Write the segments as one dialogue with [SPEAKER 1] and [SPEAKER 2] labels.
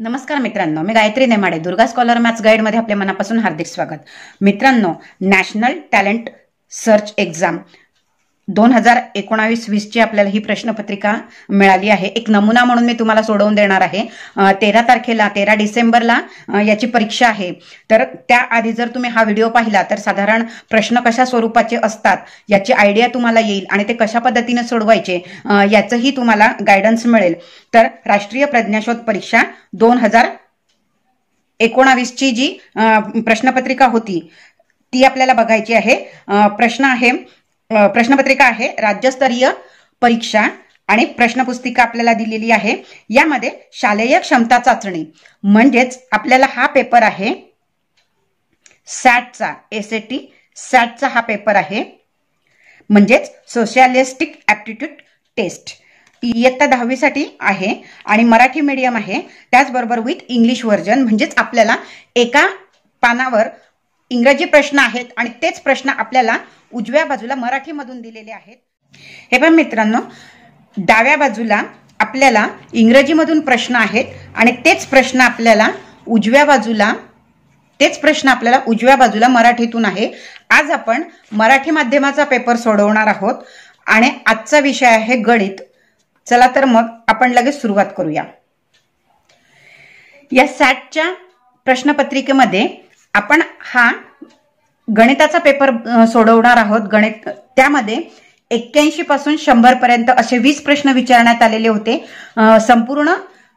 [SPEAKER 1] नमस्कार मित्रांनो, मी Gayatri Nemade. Durga scholar maths guide मध्ये आपल्या मनापासून हार्दिक स्वागत. मित्रांनो, नॅशनल टॅलेंट सर्च एक्झाम 2019-20 ची आपल्याला ही प्रश्नपत्रिका मिळाली आहे. एक नमुना म्हणून मी तुम्हाला सोडवून देणार आहे. 13 डिसेंबरला याची परीक्षा आहे. तर त्याआधी जर तुम्ही हा व्हिडिओ पाहिला तर साधारण प्रश्न कशा स्वरूपाचे असतात याची आयडिया तुम्हाला येईल आणि ते कशा पद्धतीने सोडवायचे याचंही तुम्हाला गायडन्स मिळेल. तर राष्ट्रीय प्रज्ञाशोध परीक्षा 2019 ची जी प्रश्नपत्रिका होती ती आपल्याला बघायची आहे. प्रश्नपत्रिका आहे राज्यस्तरीय परीक्षा आणि प्रश्नपुस्तिका आपल्याला दिलेली आहे. यामध्ये शालेय क्षमता चाचणी म्हणजेच आपल्याला हा पेपर आहे सॅटचा, SAT सॅटचा हा पेपर आहे, म्हणजेच सोशलिस्टिक ऍप्टिट्यूड टेस्ट. इयत्ता 10वी साठी आहे आणि मराठी मीडियम आहे, त्याचबरोबर विथ इंग्लिश व्हर्जन. म्हणजेच आपल्याला एका पानावर इंग्रजी प्रश्न आहेत आणि तेच प्रश्न आपल्याला उजव्या बाजूला मराठीमधून दिलेले आहेत. हे पण मित्रांनो, डाव्या बाजूला आपल्याला इंग्रजीमधून प्रश्न आहेत आणि तेच प्रश्न आपल्याला उजव्या बाजूला मराठीतून आहे. आज आपण मराठी माध्यमाचा पेपर सोडवणार आहोत आणि आजचा विषय आहे गणित. चला तर मग आपण लगेच सुरुवात करूया. या सॅटच्या प्रश्नपत्रिकेमध्ये आपण हा गणिताचा पेपर सोडवणार आहोत. गणित त्यामध्ये 81 पासून 100 पर्यंत असे 20 प्रश्न विचारण्यात आलेले होते. संपूर्ण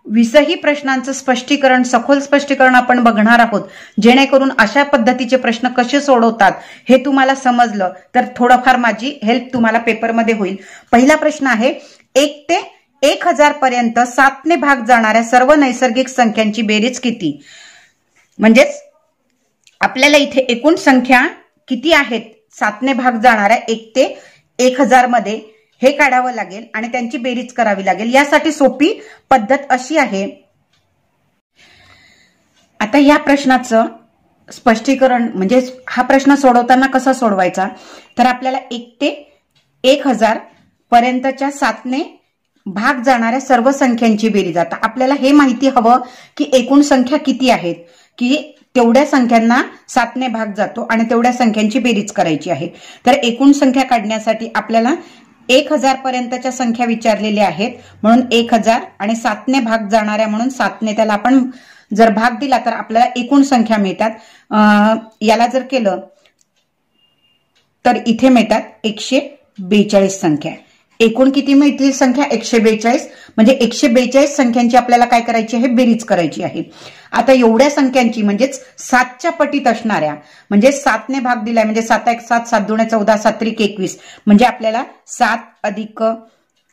[SPEAKER 1] 20ही प्रश्नांचं स्पष्टीकरण, सखोल स्पष्टीकरण आपण बघणार आहोत, जेणेकरून अशा पद्धतीचे प्रश्न कसे सोडवतात हे तुम्हाला समजलं तर थोडंफार माझी हेल्प तुम्हाला पेपरमध्ये होईल. पहिला प्रश्न आहे 1 ते 1000 पर्यंत 7 ने भाग जाणाऱ्या सर्व नैसर्गिक संख्यांची बेरीज किती? म्हणजेच आपल्याला इथे एकूण संख्या किती आहेत 7 ने भाग जाणाऱ्या 1 ते 1000 मध्ये हे काढावं लागेल आणि त्यांची बेरीज करावी लागेल. यासाठी सोपी पद्धत अशी आहे. आता या प्रश्नाचं स्पष्टीकरण म्हणजे हा प्रश्न सोडवताना कसा सोडवायचा, तर आपल्याला 1 ते 1000 पर्यंतच्या 7 ने भाग जाणाऱ्या सर्व संख्यांची बेरीज. आता आपल्याला हे माहिती हवं की एकूण संख्या किती आहेत, की तेवढ्या संख्यांना 7 ने भाग जातो आणि तेवढ्या संख्यांची बेरीज करायची आहे. तर एकूण संख्या काढण्यासाठी आपल्याला 1000 पर्यंतच्या संख्या विचारलेल्या आहेत म्हणून 1000 आणि 7 ने भाग जाणाऱ्या म्हणून 7 ने त्याला आपण जर भाग दिला तर आपल्याला एकूण संख्या मिळतात. याला जर केलं तर इथे मिळतात 142 संख्या. एकूण किती मिळतील संख्या? 142. म्हणजे 142 संख्यांची आपल्याला काय करायची आहे? बेरीज करायची आहे. आता एवढ्या संख्यांची म्हणजेच 7च्या पटीत असणाऱ्या, म्हणजे 7 ने भाग दिलाय म्हणजे 7 1 7, 7 2 14, 7 3 21, म्हणजे आपल्याला 7 अधिक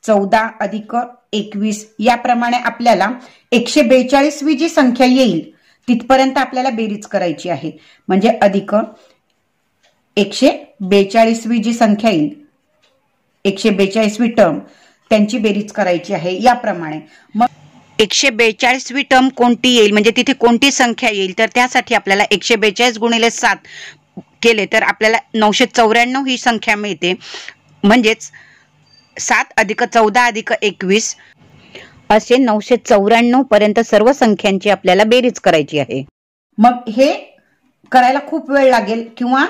[SPEAKER 1] 14 अधिक 21 याप्रमाणे आपल्याला 142वी जी संख्या येईल तिथपर्यंत आपल्याला बेरीज करायची आहे. म्हणजे अधिक 142वी जी संख्या येईल, 142वी टर्म, त्यांची बेरीज करायची आहे याप्रमाणे. मग 142वी टर्म कोणती येईल म्हणजे तिथे कोणती संख्या येईल, तर त्यासाठी आपल्याला 142 गुणिले 7 केले तर आपल्याला 994 ही संख्या मिळते. म्हणजेच 7 अधिक 14 अधिक 21 असे 994 पर्यंत सर्व संख्यांची आपल्याला बेरीज करायची आहे. मग हे करायला खूप वेळ लागेल किंवा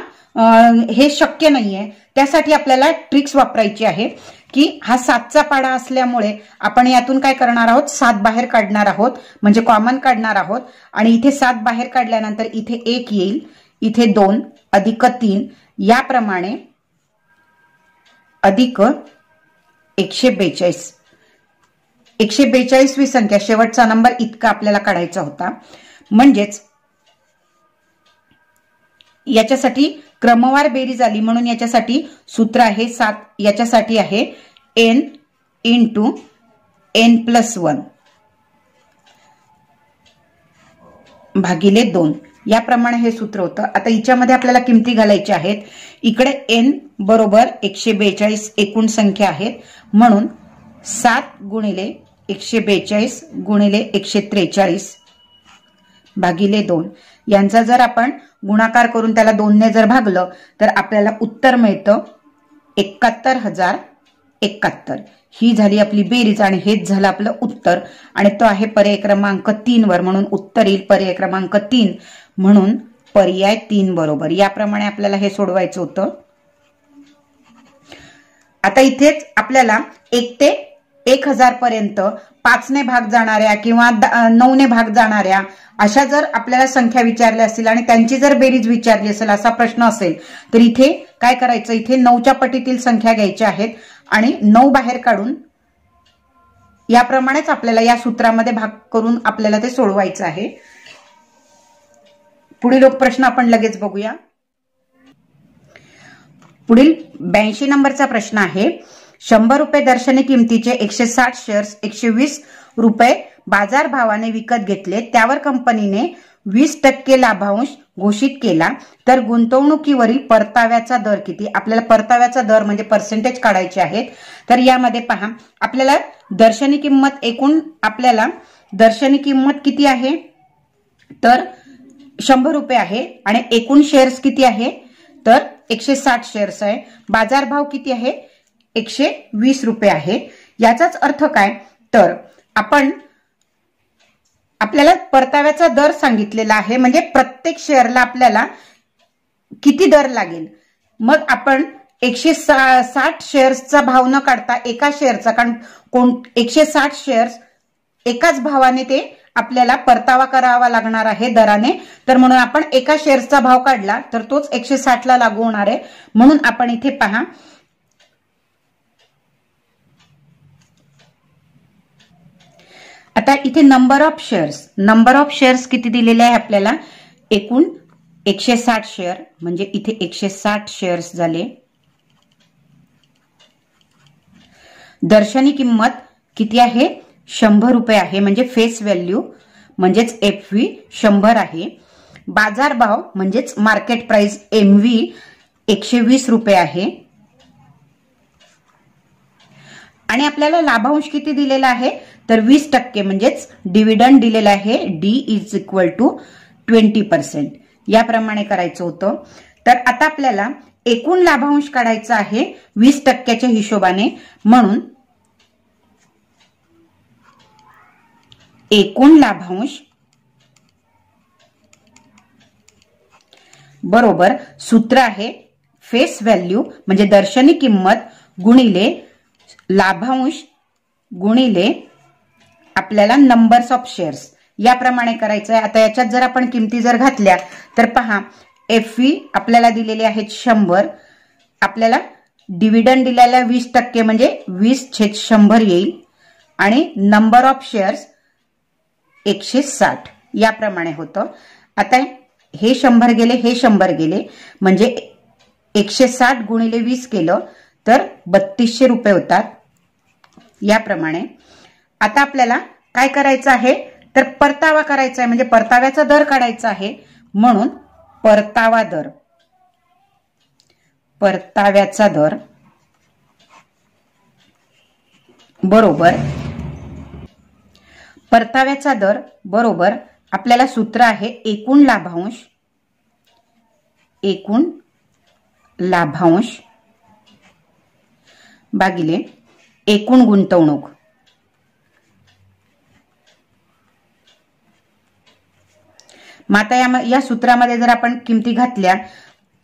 [SPEAKER 1] हे शक्य नाहीये. त्यासाठी आपल्याला ट्रिक्स वापरायची आहे की हा 7चा पाडा असल्यामुळे आपण यातून काय करणार आहोत? 7 बाहेर काढणार आहोत, म्हणजे कॉमन काढणार आहोत. आणि इथे 7 बाहेर काढल्यानंतर इथे 1 येईल, इथे 2 अधिक 3 याप्रमाणे अधिक 142. 142वी संख्या शेवटचा नंबर इतका आपल्याला काढायचा होता. म्हणजेच याच्यासाठी क्रमवार बेरीज आली म्हणून याच्यासाठी सूत्र आहे 7. याच्यासाठी आहे n इंटू n+1 भागिले 2 याप्रमाणे हे सूत्र होतं. आता हिच्यामध्ये आपल्याला किमती घालायच्या आहेत. इकडे n बरोबर 142 एकूण संख्या आहेत म्हणून 7 गुणिले 142 गुणिले 143 भागिले 2 यांचा जर आपण गुणाकार करून त्याला 2 ने जर भागलं तर आपल्याला उत्तर मिळतं 71,000 71. ही झाली आपली बेरीज आणि हेच झालं आपलं उत्तर आणि तो आहे पर्याय क्रमांक 3 वर, म्हणून उत्तर येईल पर्याय क्रमांक 3, म्हणून पर्याय 3 बरोबर. याप्रमाणे आपल्याला हे सोडवायचं होतं. आता इथेच आपल्याला 1 ते 1000 पर्यंत 5 ने भाग जाणाऱ्या किंवा 9 ने भाग जाणाऱ्या अशा जर आपल्याला संख्या विचारल्या असतील आणि त्यांची जर बेरीज विचारली असेल असा प्रश्न असेल तर इथे काय करायचं, इथे 9च्या पटीतील संख्या घ्यायच्या आहेत आणि 9 बाहेर काढून याप्रमाणेच आपल्याला या सूत्रामध्ये भाग करून आपल्याला ते सोडवायचं आहे. पुढील प्रश्न आपण लगेच बघूया. पुढील 82 नंबरचा प्रश्न आहे. 100 रुपये दर्शनी किमतीचे 160 शेअर्स 120 रुपये बाजार भावाने विकत घेतले, त्यावर कंपनीने 20% लाभांश घोषित केला, तर गुंतवणुकीवरील परताव्याचा दर किती? आपल्याला परताव्याचा दर म्हणजे पर्सेंटेज काढायचे आहेत. तर यामध्ये पहा, आपल्याला दर्शनी किंमत एकूण आपल्याला दर्शनी किंमत किती आहे तर 100 रुपये आहे आणि एकूण शेअर्स किती आहे तर 160 शेअर्स आहे. बाजार भाव किती आहे 120 रुपये आहे. याचाच अर्थ काय तर आपल्याला परताव्याचा दर सांगितलेला आहे, म्हणजे प्रत्येक शेअरला आपल्याला किती दर लागेल. मग आपण 160 शेअर्सचा भाव न काढता एका शेअरचा, कारण 160 शेअर्स एकाच भावाने ते आपल्याला परतावा करावा लागणार आहे दराने, तर म्हणून आपण एका शेअर्सचा भाव काढला तर तोच 160 ला लागू होणार आहे. म्हणून आपण इथे पहा, आता इथे नंबर ऑफ शेअर्स किती दिलेले आहे आपल्याला, एकूण 160 शेअर, म्हणजे इथे 160 शेअर्स झाले. दर्शनी किंमत किती आहे 100 रुपये आहे, म्हणजे फेस व्हॅल्यू म्हणजेच FV 100 आहे. बाजार भाव म्हणजेच मार्केट प्राइस MV 120 रुपये आहे आणि आपल्याला लाभांश किती दिलेला आहे तर 20% म्हणजेच डिव्हिडंड दिलेला आहे D = 20%. याप्रमाणे करायचं होतं. तर आता आपल्याला एकूण लाभांश काढायचा आहे 20%च्या हिशोबाने, म्हणून एकूण लाभांश बरोबर सूत्र आहे फेस व्हॅल्यू म्हणजे दर्शनी किंमत गुणिले लाभांश गुणिले आपल्याला नंबर्स ऑफ शेअर्स. याप्रमाणे करायचं आहे. आता याच्यात जर आपण किमती जर घातल्या तर पहा, FV आपल्याला दिलेले आहेत 100, आपल्याला डिव्हिडंड दिलेला 20% म्हणजे 20/100 येईल आणि नंबर ऑफ शेअर्स 160 याप्रमाणे होतं. आता हे 100 गेले, हे 100 गेले, म्हणजे 160 गुणिले 20 केलं तर 3200 रुपये होतात. याप्रमाणे आता आपल्याला काय करायचं आहे तर परतावा करायचा आहे, म्हणजे परताव्याचा दर काढायचा आहे, म्हणून परताव्याचा दर बरोबर आपल्याला सूत्र आहे एकूण लाभांश भागिले एकूण गुंतवणूक. माता या सूत्रामध्ये जर आपण किमती घातल्या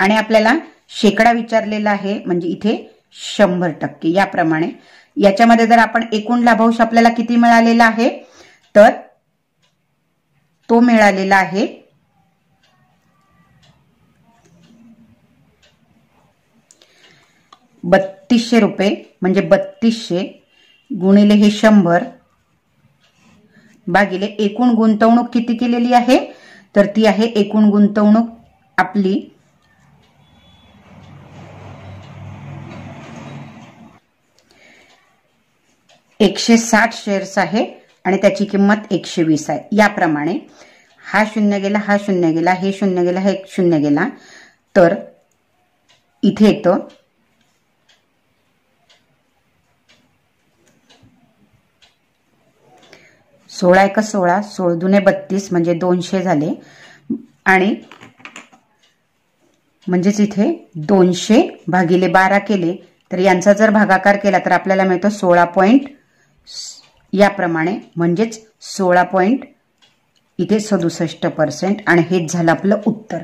[SPEAKER 1] आणि आपल्याला शेकडा विचारलेला आहे, म्हणजे इथे 100%. याप्रमाणे याच्यामध्ये जर आपण एकूण लाभांश आपल्याला किती मिळालेला आहे तर तो मिळालेला आहे 3200 रुपये, म्हणजे 3200 गुणिले हे 100 भागिले एकूण गुंतवणूक किती केलेली आहे तर ती आहे एकूण गुंतवणूक आपली 160 शेअर्स आहे आणि त्याची किंमत 120 आहे. याप्रमाणे हा 0 गेला, हा 0 गेला, हे 0 गेला, हे 0 गेला, तर इथे येतं 16 × 16, 16 × 32 म्हणजे 200 झाले आणि म्हणजेच इथे 200 भागिले 12 केले तर यांचा जर भागाकार केला तर आपल्याला मिळतो 16 पॉइंट याप्रमाणे, म्हणजेच 16 पॉइंट इथे 67% आणि हेच झालं आपलं उत्तर.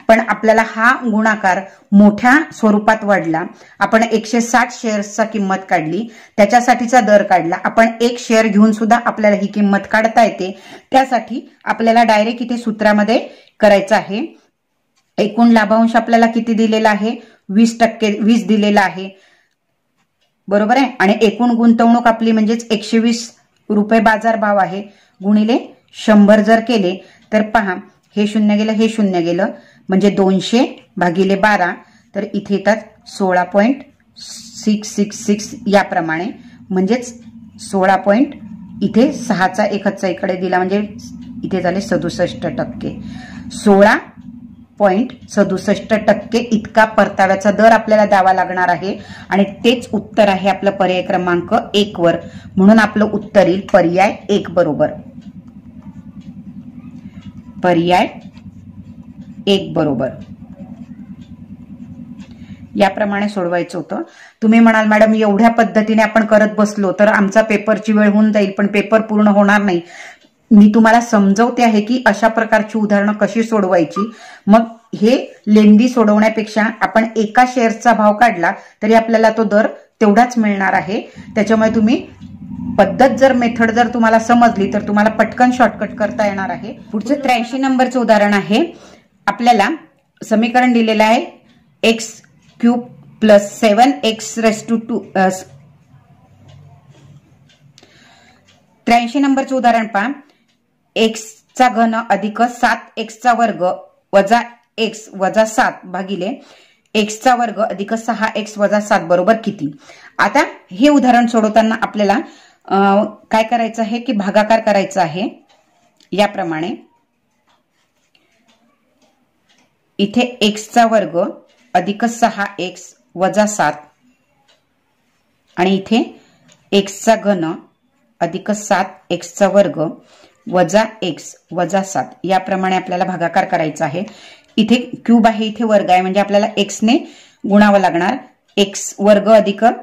[SPEAKER 1] पण आपल्याला हा गुणाकार मोठ्या स्वरूपात वाढला. आपण 160 शेअर्सचा किंमत काढली, त्याच्यासाठीचा दर काढला. आपण एक शेअर घेऊन सुद्धा आपल्याला ही किंमत काढता येते. त्यासाठी आपल्याला डायरेक्ट इथे सूत्रामध्ये करायचं आहे. एकूण लाभांश आपल्याला किती दिलेला आहे? 20%, 20 दिलेला आहे, बरोबर आहे. आणि एकूण गुंतवणूक आपली म्हणजेच 120 रुपये बाजार भाव आहे, गुणिले 100 जर केले तर पहा हे 0 गेलं, हे 0 गेलं, म्हणजे 200 भागिले 12, तर इथे येतात 16.666 याप्रमाणे, म्हणजेच 16 पॉइंट इथे 6चा 1चा इकडे दिला म्हणजे इथे झाले 67%. 16.67% इतका परताव्याचा दर आपल्याला द्यावा लागणार आहे आणि तेच उत्तर आहे आपलं पर्याय क्रमांक 1 वर. म्हणून आपलं उत्तर येईल पर्याय 1 बरोबर. पर्याय 1 बरोबर. याप्रमाणे सोडवायचं होतं. तुम्ही म्हणाल मॅडम एवढ्या पद्धतीने आपण करत बसलो तर आमचा पेपरची वेळ होऊन जाईल, पण पेपर पूर्ण होणार नाही. मी तुम्हाला समजवते आहे की अशा प्रकारची उदाहरणं कशी सोडवायची. मग हे लेंदी सोडवण्यापेक्षा आपण एका शेअरचा भाव काढला तरी आपल्याला तो दर तेवढाच मिळणार आहे. त्याच्यामुळे तुम्ही पद्धत जर मेथड जर तुम्हाला समजली तर तुम्हाला पटकन शॉर्टकट करता येणार आहे. पुढचं 83 नंबरचं उदाहरण आहे. आपल्याला समीकरण दिलेलं आहे x³ + 7x⁻². 83 नंबरचं उदाहरण पहा. x² + 7x² वजा x वजा 7 भागिले x² + 6x - 7 बरोबर किती? आता हे उदाहरण सोडवताना आपल्याला काय करायचं आहे की भागाकार करायचा आहे. याप्रमाणे इथे x² + 6x - 7 आणि इथे x³ + 7x² वजा x वजा 7 याप्रमाणे आपल्याला भागाकार करायचा आहे. इथे क्यूब आहे, इथे वर्ग आहे, म्हणजे आपल्याला x ने गुणावं लागणार. x²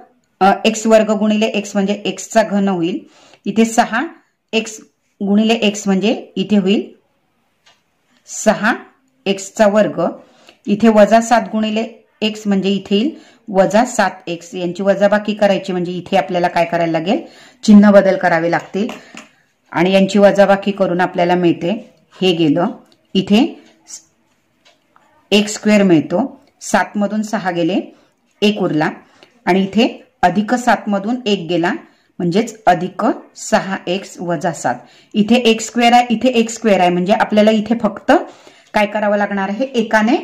[SPEAKER 1] x² गुणिले x म्हणजे x³ होईल. इथे 6x गुणिले x म्हणजे इथे होईल 6x². इथे वजा 7 गुणिले x म्हणजे इथे येईल वजा 7x. यांची वजाबाकी करायची म्हणजे इथे आपल्याला काय करायला लागेल? चिन्ह बदल करावे लागतील आणि यांची वजाबाकी करून आपल्याला मिळते हे गेलं, इथे x² मिळतो. 7 मधून 6 गेले, 1 उरला आणि इथे अधिक 7 मधून 1 गेला म्हणजेच अधिक 6x वजा 7. इथे x² आहे, इथे x² आहे, म्हणजे आपल्याला इथे फक्त काय करावं लागणार आहे? एकाने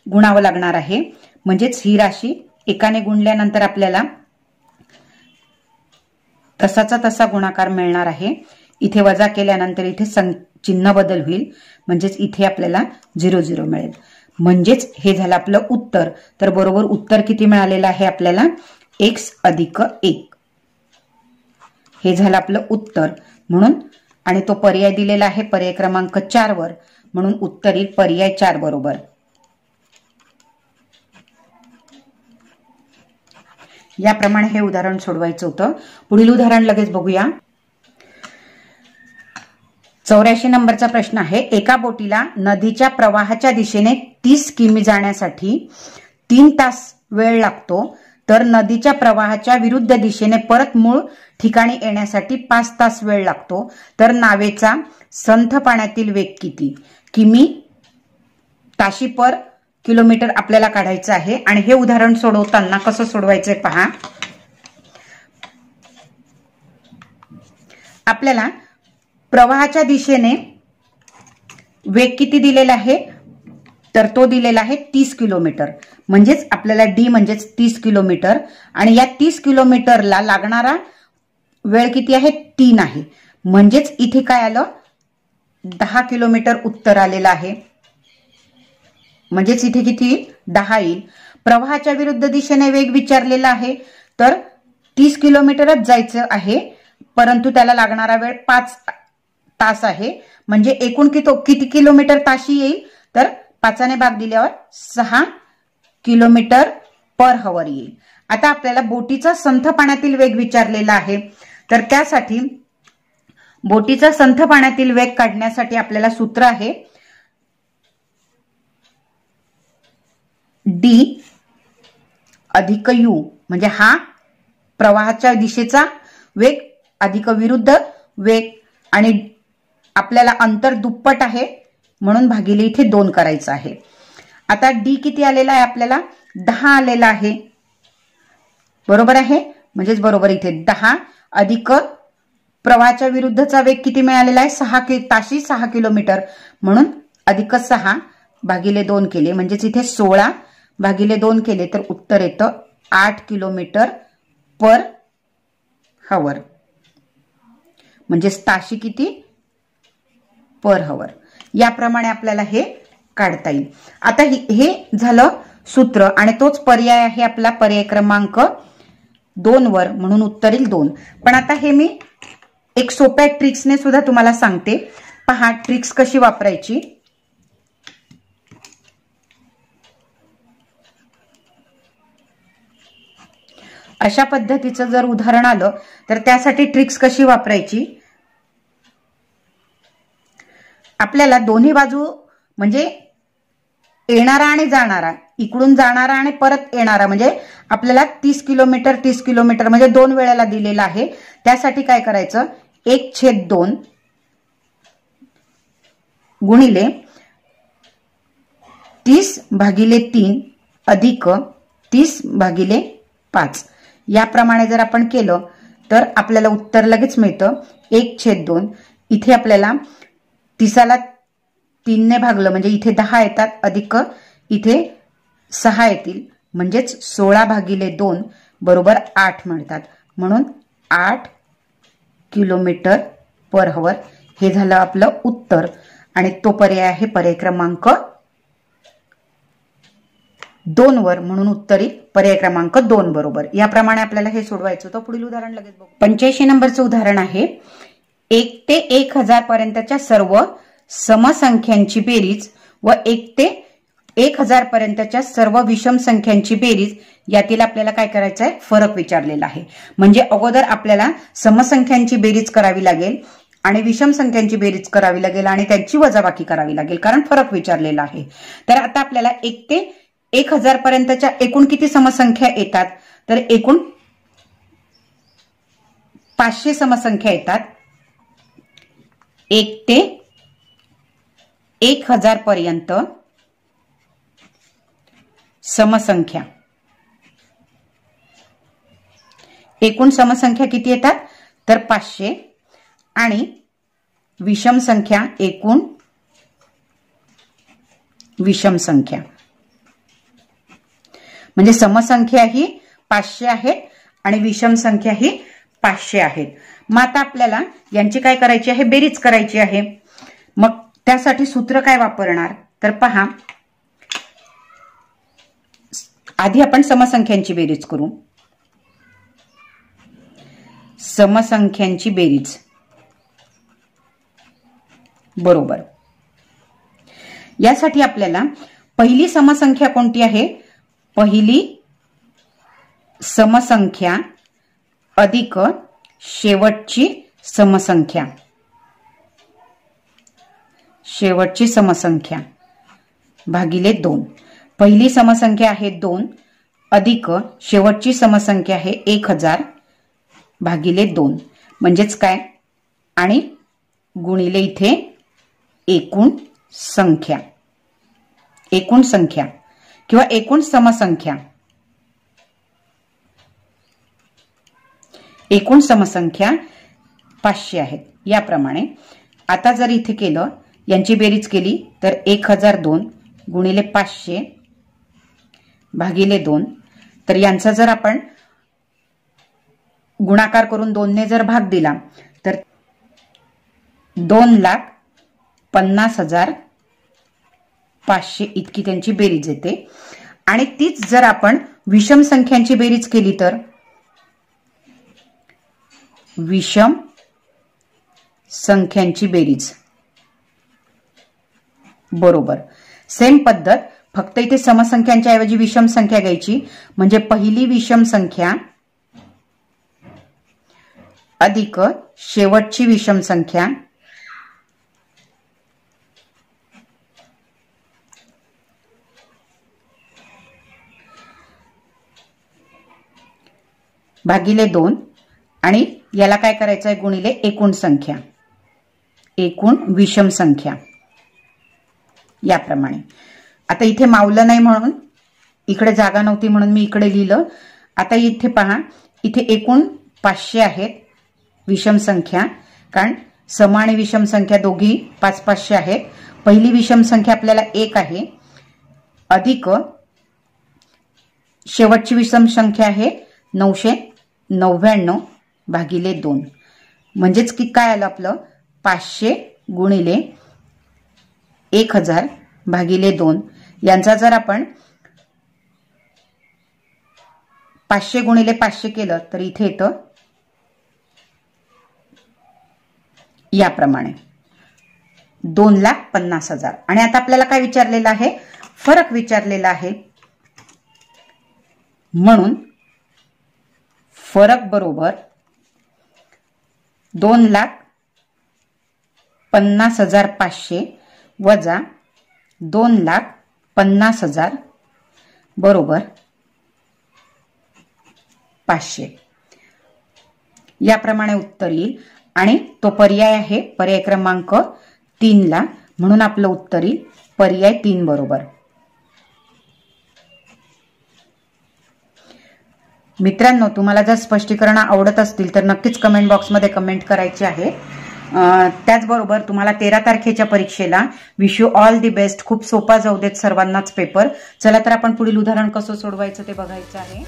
[SPEAKER 1] गुणावं लागणार आहे. म्हणजेच ही राशी एकाने गुणल्यानंतर आपल्याला तसाचा तसा गुणाकार मिळणार आहे. इथे वजा केल्यानंतर इथे चिन्ह बदल होईल म्हणजेच इथे आपल्याला 0 0 मिळेल. म्हणजेच हे झालं आपलं उत्तर. तर बरोबर उत्तर किती मिळालेलं आहे आपल्याला? x + 1. हे झालं आपलं उत्तर. म्हणून आणि तो पर्याय दिलेला आहे पर्याय क्रमांक 4 वर, म्हणून उत्तर येईल पर्याय 4 बरोबर. याप्रमाणे हे उदाहरण सोडवायचं होतं. पुढील उदाहरण लगेच बघूया. 84 नंबरचा प्रश्न आहे. एका बोटीला नदीच्या प्रवाहाच्या दिशेने 30 किमी जाण्यासाठी 3 तास वेळ लागतो, तर नदीच्या प्रवाहाच्या विरुद्ध दिशेने परत मूळ ठिकाणी येण्यासाठी 5 तास वेळ लागतो, तर नावेचा संथ पाण्यातील वेग किती? किमी ताशी पर किलोमीटर आपल्याला काढायचं आहे. आणि हे उदाहरण सोडवताना कसं सोडवायचंय पहा. आपल्याला प्रवाहाच्या दिशेने वेग किती दिलेला आहे? तर तो दिलेला आहे 30 किलोमीटर. म्हणजेच आपल्याला डी म्हणजेच 30 किलोमीटर आणि या 30 किलोमीटरला लागणारा वेळ किती आहे? 3 आहे. म्हणजेच इथे काय आलं? 10 किलोमीटर उत्तर आलेलं आहे. म्हणजेच इथे किती? 10 येईल. प्रवाहाच्या विरुद्ध दिशेने वेग विचारलेला आहे, तर 30 किलोमीटरच जायचं आहे, परंतु त्याला लागणारा वेळ 5 तास आहे. म्हणजे एकूण किती किलोमीटर ताशी येईल? तर 5ने भाग दिल्यावर 6 किलोमीटर पर हवर येईल. आता आपल्याला बोटीचा संथ पाण्यातील वेग विचारलेला आहे, तर त्यासाठी बोटीचा संथ पाण्यातील वेग काढण्यासाठी आपल्याला सूत्र आहे D अधिक U, म्हणजे हा प्रवाहाच्या दिशेचा वेग अधिक विरुद्ध वेग, आणि आपल्याला अंतर दुप्पट आहे म्हणून भागिले इथे 2 करायचं आहे. आता D किती आलेला आहे आपल्याला 10 आलेला आहे, बरोबर आहे. म्हणजेच बरोबर इथे 10 अधिक प्रवाहाच्या विरुद्धचा वेग किती मिळालेला आहे 6 ताशी 6 किलोमीटर, म्हणून अधिक 6 भागिले 2 केले, म्हणजेच इथे 16 भागिले 2 केले तर उत्तर येतं 8 किलोमीटर पर हवर, म्हणजेच ताशी किती पर हवर. याप्रमाणे आपल्याला हे काढता येईल. आता हे झालं सूत्र आणि तोच पर्याय आहे आपला पर्याय क्रमांक 2 वर, म्हणून उत्तर येईल 2. पण आता हे मी एक सोप्या ट्रिक्सने सुद्धा तुम्हाला सांगते. पहा ट्रिक्स कशी वापरायची. अशा पद्धतीचं जर उदाहरण आलं तर त्यासाठी ट्रिक्स कशी वापरायची. आपल्याला दोन्ही बाजू म्हणजे येणारा आणि जाणारा, इकडून जाणारा आणि परत येणारा, म्हणजे आपल्याला 30 किलोमीटर 30 किलोमीटर म्हणजे 2 वेळेला दिलेला आहे. त्यासाठी काय करायचं 1/2 गुणिले 30/3 अधिक 30/5 याप्रमाणे जर आपण केलं तर आपल्याला उत्तर लगेच मिळतं 1/2. इथे आपल्याला 30ला 3 ने भागलं म्हणजे इथे 10 येतात, अधिक इथे 6 येतील, म्हणजेच 16/2 बरोबर 8 मिळतात, म्हणून 8 किलोमीटर पर हवर हे झालं आपलं उत्तर. आणि तो पर्याय आहे पर्याय क्रमांक 2 वर, म्हणून उत्तर येईल पर्याय क्रमांक 2 बरोबर. याप्रमाणे आपल्याला हे सोडवायचं होतं. पुढील उदाहरण लगेच बघू. 85 नंबरचं उदाहरण आहे 1 ते 1000 पर्यंतच्या सर्व समसंख्यांची बेरीज व 1 ते 1000 पर्यंतच्या सर्व विषम संख्यांची बेरीज यातील आपल्याला काय करायचं आहे फरक विचारलेला आहे. म्हणजे अगोदर आपल्याला समसंख्यांची बेरीज करावी लागेल आणि विषम संख्यांची बेरीज करावी लागेल आणि त्यांची वजाबाकी करावी लागेल, कारण फरक विचारलेला आहे. तर आता आपल्याला 1 ते 1000 पर्यंतच्या एकूण किती समसंख्या येतात, तर एकूण 500 समसंख्या येतात. 1 ते 1000 पर्यंत समसंख्या, एकूण समसंख्या किती येतात तर 500, आणि विषम संख्या एकूण विषम संख्या, म्हणजे समसंख्या ही 500 आहेत आणि विषम संख्या ही 500 आहेत. मग आता आपल्याला यांची काय करायची आहे बेरीज करायची आहे. मग त्यासाठी सूत्र काय वापरणार तर पहा, आधी आपण समसंख्यांची बेरीज करू. समसंख्यांची बेरीज बरोबर, यासाठी आपल्याला पहिली समसंख्या कोणती आहे, पहिली समसंख्या अधिक शेवटची समसंख्या, शेवटची समसंख्या भागिले 2. पहिली समसंख्या आहे 2 अधिक शेवटची समसंख्या आहे 1000 भागिले 2, म्हणजेच काय, आणि गुणिले इथे एकूण संख्या, एकूण संख्या किंवा एकूण समसंख्या, एकूण समसंख्या 500 आहेत. याप्रमाणे आता जर इथे केलं यांची बेरीज केली तर 1002 गुणिले 500 भागिले 2, तर यांचा जर आपण गुणाकार करून 2 ने जर भाग दिला तर 2,50,500 इतकी त्यांची बेरीज येते. आणि तीच जर आपण विषम संख्यांची बेरीज केली तर विषम संख्यांची बेरीज बरोबर सेम पद्धत फक्त इथे समसंख्यांच्या ऐवजी विषम संख्या घ्यायची, म्हणजे पहिली विषम संख्या अधिक शेवटची विषम संख्या भागिले 2 आणि याला काय करायचं आहे गुणिले एकूण संख्या, एकूण विषम संख्या याप्रमाणे. आता इथे मावलं नाही म्हणून इकडे जागा नव्हती म्हणून मी इकडे लिहिलं. आता इथे पहा, इथे एकूण 500 आहेत विषम संख्या, कारण सम आणि विषम संख्या दोघी 500 आहेत. पहिली विषम संख्या आपल्याला 1 आहे, अधिक शेवटची विषम संख्या आहे 999 भागिले 2. म्हणजेच की काय आलं आपलं 500 गुणिले 1000 भागिले 2. यांचा जर आपण 500 गुणिले 500 केलं तर इथे येतं याप्रमाणे 2,50,000. आणि आता आपल्याला काय विचारलेलं आहे, फरक विचारलेला आहे. म्हणून फरक बरोबर 2,50,500 वजा 2,50,000 बरोबर 500. याप्रमाणे उत्तर येईल आणि तो पर्याय आहे पर्याय क्रमांक 3 ला. म्हणून आपलं उत्तर येईल पर्याय 3 बरोबर. मित्रांनो, तुम्हाला जर स्पष्टीकरण आवडत असतील तर नक्कीच कमेंट बॉक्समध्ये कमेंट करायची आहे. त्याचबरोबर तुम्हाला 13 तारखेच्या परीक्षेला wish you all the best. खूप सोपा जाऊ देत सर्वांनाच पेपर. चला तर आपण पुढील उदाहरण कसं सोडवायचं ते बघायचं आहे.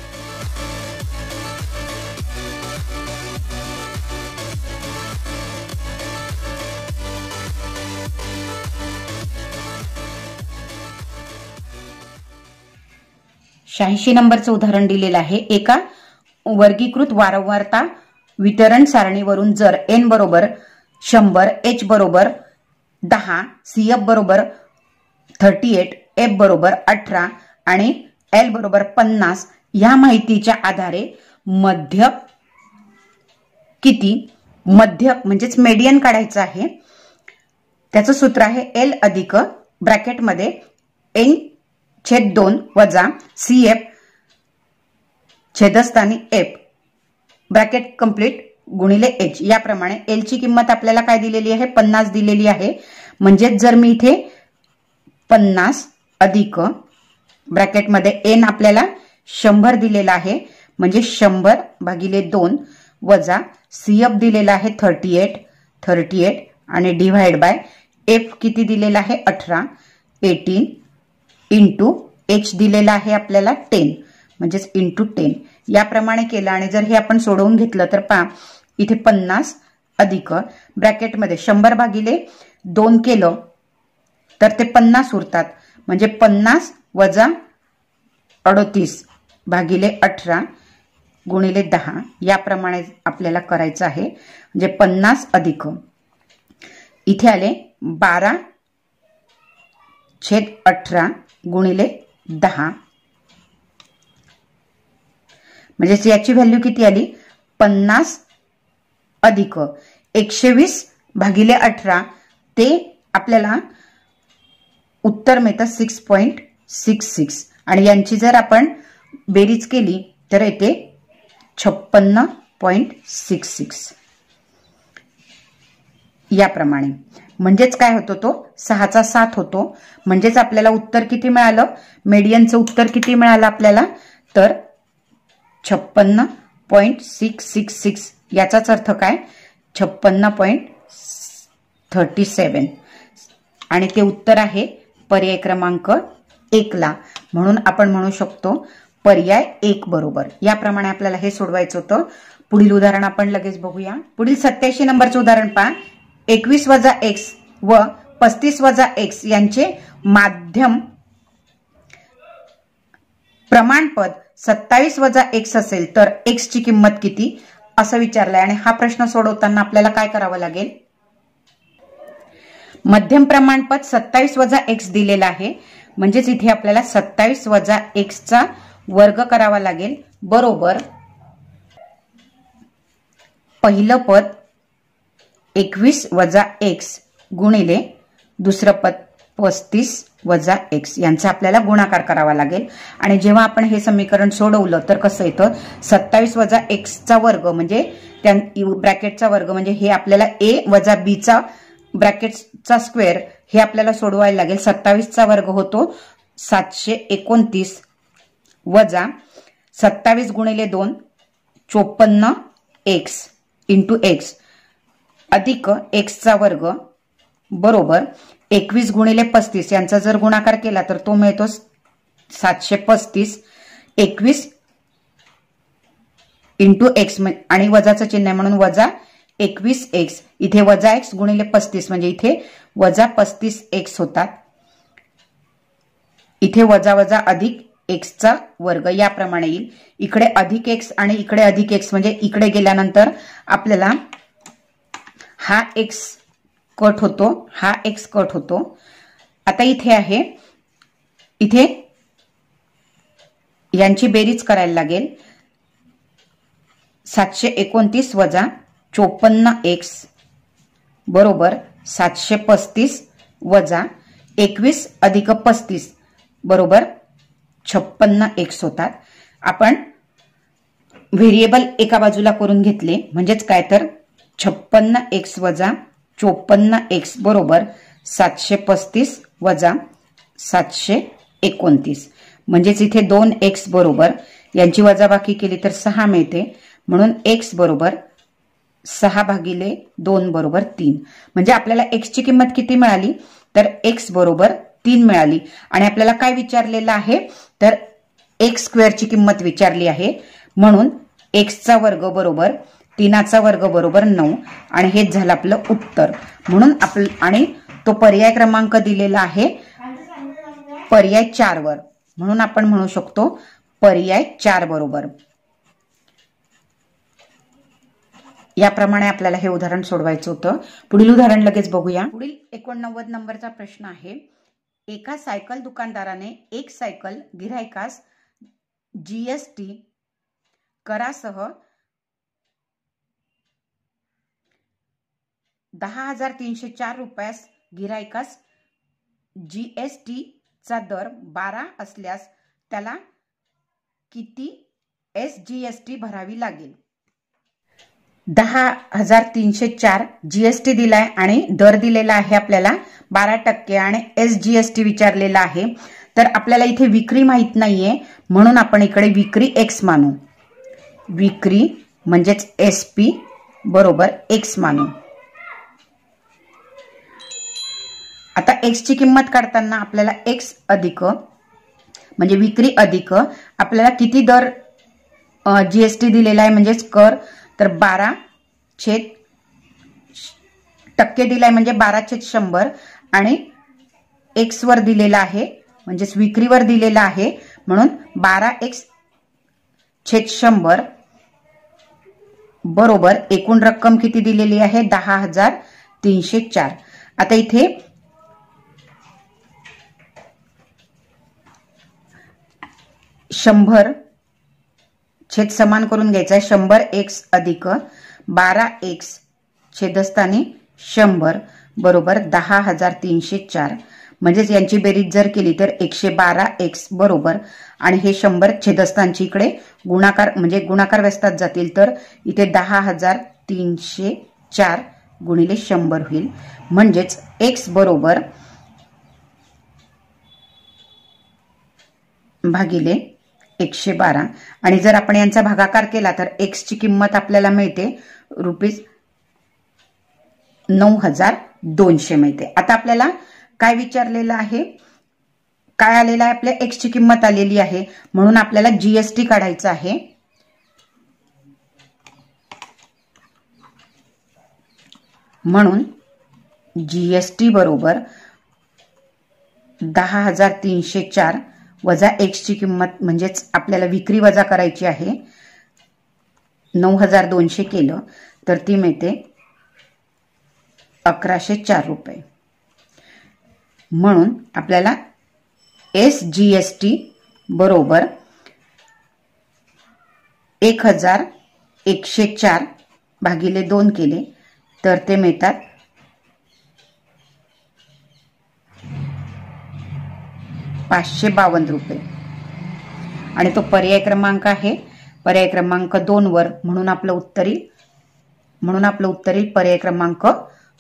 [SPEAKER 1] शहाऐंशी नंबरचं उदाहरण दिलेलं आहे. एका वर्गीकृत वारंवारता वितरण सारणीवरून जर n बरोबर 100, h बरोबर 10, CF बरोबर 38, F बरोबर 18 आणि L बरोबर 50 या माहितीच्या आधारे मध्य किती, मध्य म्हणजेच मेडियन काढायचं आहे. त्याचं सूत्र आहे L अधिक ब्रॅकेटमध्ये n/2 वजा CF छेदस्थानी F ब्रॅकेट कंप्लीट गुणिले H. याप्रमाणे L ची किंमत आपल्याला काय दिलेली आहे 50 दिलेली आहे. म्हणजे जर मी इथे 50 अधिक ब्रॅकेटमध्ये n आपल्याला 100 दिलेला आहे, म्हणजे 100 भागिले 2 वजा CF दिलेला आहे 38 आणि डिवाइड बाय F किती दिलेला आहे 18 इंटू H दिलेला आहे आपल्याला 10 म्हणजेच इंटू 10. याप्रमाणे केलं आणि जर हे आपण सोडवून घेतलं तर पहा इथे 50 अधिक ब्रॅकेटमध्ये 100 भागिले 2 केलं तर ते 50 उरतात. म्हणजे 50 वजा 38 भागिले 18 गुणिले 10 याप्रमाणे आपल्याला करायचं आहे. म्हणजे 50 अधिक इथे आले 12/18 गुणिले 10 म्हणजे याची व्हॅल्यू किती आली 50 अधिक 120 भागिले 18 ते आपल्याला उत्तर मिळतं 6.66 आणि यांची जर आपण बेरीज केली तर येते 56.66 याप्रमाणे. म्हणजेच काय होतो तो 6चा 7 होतो. म्हणजेच आपल्याला उत्तर किती मिळालं, मेडियनचं उत्तर किती मिळालं आपल्याला तर 56.666. याचाच अर्थ काय 56.37 आणि ते उत्तर आहे पर्याय क्रमांक 1 ला. म्हणून आपण म्हणू शकतो पर्याय 1 बरोबर. याप्रमाणे आपल्याला हे सोडवायचं होतं. पुढील उदाहरण आपण लगेच बघूया. पुढील 87 नंबरचं उदाहरण पहा. 21 वजा x व 35 वजा x यांचे माध्यम प्रमाणपद 27 वजा x असेल तर x ची किंमत किती असं विचारलंय. आणि हा प्रश्न सोडवताना आपल्याला काय करावं लागेल, मध्यम प्रमाणपद 27 वजा x दिलेला आहे म्हणजेच इथे आपल्याला 27 वजा x चा वर्ग करावा लागेल, बरोबर पहिलं पद 21 वजा x गुणिले दुसरं पद 35 वजा x यांचा आपल्याला गुणाकार करावा लागेल। आणि जेव्हा आपण हे समीकरण सोडवलं तर कसं येतं, 27 वजा x चा वर्ग म्हणजे त्या ब्रॅकेटचा वर्ग म्हणजे हे आपल्याला a वजा b चा ब्रॅकेटचा स्क्वेअर हे आपल्याला सोडवायला लागेल। 27 चा वर्ग होतो 729 वजा 27 गुणिले 2 54x इंटू x अधिक x चा वर्ग बरोबर 21 गुणिले 35 यांचा जर गुणाकार केला तर तो मिळतो 735 21 इंटू x आणि वजाचं चिन्ह आहे म्हणून वजा 21x इथे वजा x गुणिले 35 म्हणजे इथे वजा 35x होतात। इथे वजा वजा अधिक x चा वर्ग याप्रमाणे येईल। इकडे अधिक x आणि इकडे अधिक x म्हणजे इकडे गेल्यानंतर आपल्याला हा x कट होतो, हा x कट होतो। आता इथे आहे, इथे यांची बेरीज करायला लागेल। 729 वजा 54x बरोबर 735 वजा 21 अधिक 35 बरोबर 56x होतात। आपण व्हेरिएबल एका बाजूला करून घेतले म्हणजेच काय तर 56x वजा 54x बरोबर 735 वजा 729 म्हणजेच इथे 2x बरोबर यांची वजाबाकी केली तर 6 मिळते म्हणून x बरोबर 6 भागिले 2 बरोबर 3 म्हणजे आपल्याला x ची किंमत किती मिळाली तर x बरोबर 3 मिळाली। आणि आपल्याला काय विचारलेलं आहे तर x स्क्वेअर ची किंमत विचारली आहे म्हणून x चा वर्ग बरोबर 3 चा वर्ग बरोबर 9 आणि हेच झालं आपलं उत्तर। म्हणून आणि तो पर्याय क्रमांक दिलेला आहे पर्याय 4 वर म्हणून आपण म्हणू शकतो पर्याय 4 बरोबर। याप्रमाणे आपल्याला हे उदाहरण सोडवायचं होतं। पुढील उदाहरण लगेच बघूया। पुढील 89 नंबरचा प्रश्न आहे, एका सायकल दुकानदाराने एक सायकल गिऱ्हाईकास GST करासह 10,304 रुपयास गिऱ्हाईकास GST चा दर 12 असल्यास त्याला किती SGST भरावी लागेल। 10,304 GST दिलाय आणि दर दिलेला आहे आपल्याला 12% आणि SGST विचारलेला आहे। तर आपल्याला इथे विक्री माहित नाहीये म्हणून आपण इकडे विक्री X मानू, विक्री म्हणजेच SP बरोबर X मानू। आता X ची किंमत काढताना आपल्याला X अधिक म्हणजे विक्री अधिक आपल्याला किती दर GST दिलेला आहे म्हणजेच कर तर 12% दिलाय म्हणजे 12/100 आणि X वर दिलेला आहे म्हणजेच विक्रीवर दिलेला आहे म्हणून 12x/100 बरोबर एकूण रक्कम किती दिलेली आहे 10,304। आता इथे 100 छेद समान करून घ्यायचा आहे 100x अधिक 12x छेदस्थानी 100 बरोबर 10,304 म्हणजेच यांची बेरीज जर केली तर 112x बरोबर आणि हे 100 छेदस्थानची इकडे गुणाकार म्हणजे गुणाकार व्यस्तात जातील तर इथे 10,304 गुणिले 100 होईल म्हणजेच x बरोबर भागिले 112 आणि जर आपण यांचा भागाकार केला तर x ची किंमत आपल्याला मिळते ₹9,200 मिळते। आता आपल्याला काय विचारलेलं आहे, काय आलेलं आहे आपल्या x ची किंमत आलेली आहे म्हणून आपल्याला GST काढायचं आहे। म्हणून GST बरोबर 10,304 वजा x ची किंमत म्हणजेच आपल्याला विक्री वजा करायची आहे 9,200 केलं तर ती मिळते 1,104 रुपये। म्हणून आपल्याला SGST बरोबर 1104 भागिले 2 केले तर ते मिळतात 552 रुपये आणि तो पर्याय क्रमांक आहे पर्याय क्रमांक 2 वर म्हणून आपलं उत्तर येईल पर्याय क्रमांक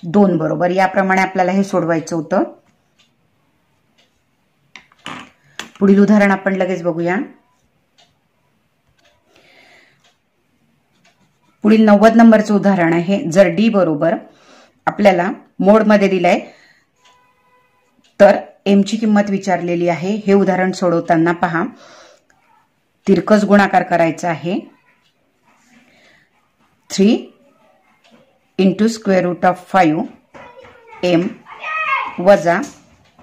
[SPEAKER 1] 2 बरोबर। याप्रमाणे आपल्याला हे सोडवायचं होतं। पुढील उदाहरण आपण लगेच बघूया। पुढील 90 नंबरचं उदाहरण आहे। जर डी बरोबर आपल्याला मोड मध्ये दिलाय तर एम ची किंमत विचारलेली आहे। हे उदाहरण सोडवताना पहा तिरकस गुणाकार करायचा आहे 3 × स्क्वेअर रूट ऑफ 5 m वजा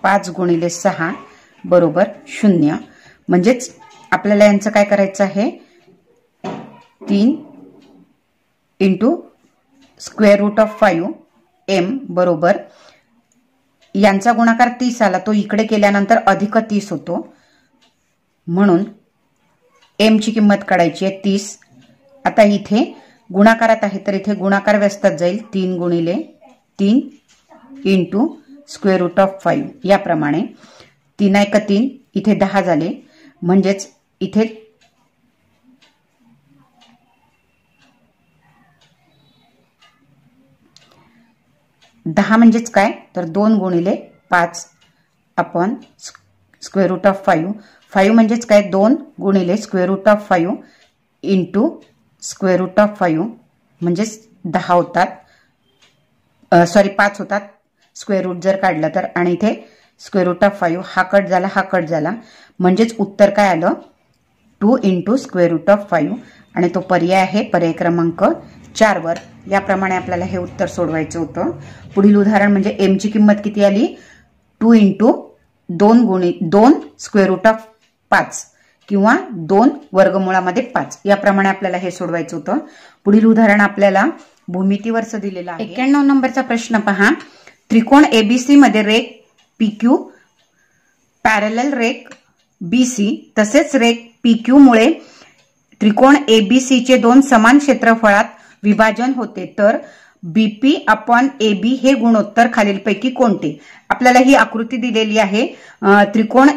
[SPEAKER 1] 5 × 6 बरोबर 0। म्हणजेच आपल्याला यांचं काय करायचं आहे 3 × स्क्वेअर रूट ऑफ 5 m बरोबर यांचा गुणाकार 30 आला तो इकडे केल्यानंतर अधिक 30 होतो म्हणून m ची किंमत काढायची आहे 30। आता इथे गुणाकारात आहे तर इथे गुणाकार व्यस्तात जाईल 3 × 3 × स्क्वेअर रूट ऑफ 5 याप्रमाणे 3 × 3 इथे 10 झाले म्हणजेच इथे 10 म्हणजेच काय तर 2 × 5 अपॉन स्क्वेअर रूट ऑफ 5 5 म्हणजेच काय 2 × square root of 5 into square root of 5 म्हणजेच 10 होतात सॉरी 5 होतात स्क्वेअर रूट जर काढलं तर आणि इथे स्क्वेअर रूट ऑफ 5 हा कट झाला म्हणजेच उत्तर काय आलं 2 × स्क्वेअर रूट ऑफ 5 आणि तो पर्याय आहे पर्याय क्रमांक 4 वर। याप्रमाणे आपल्याला हे उत्तर सोडवायचं होतं। पुढील उदाहरण म्हणजे एम ची किंमत किती आली 2 × 2 स्क्वेअर रूट ऑफ 5 किंवा 2 वर्गमूळामध्ये 5 याप्रमाणे आपल्याला हे सोडवायचं होतं। पुढील उदाहरण आपल्याला भूमितीवरचं दिलेलं आहे। 91 नंबरचा प्रश्न पहा त्रिकोण एबीसी मध्ये रेख PQ पॅरलल रेख BC तसेच रेख PQ मुळे त्रिकोण ABC चे दोन समान क्षेत्रफळात विभाजन होते तर BP अपॉन AB हे गुणोत्तर खालीलपैकी कोणते। आपल्याला ही आकृती दिलेली आहे त्रिकोण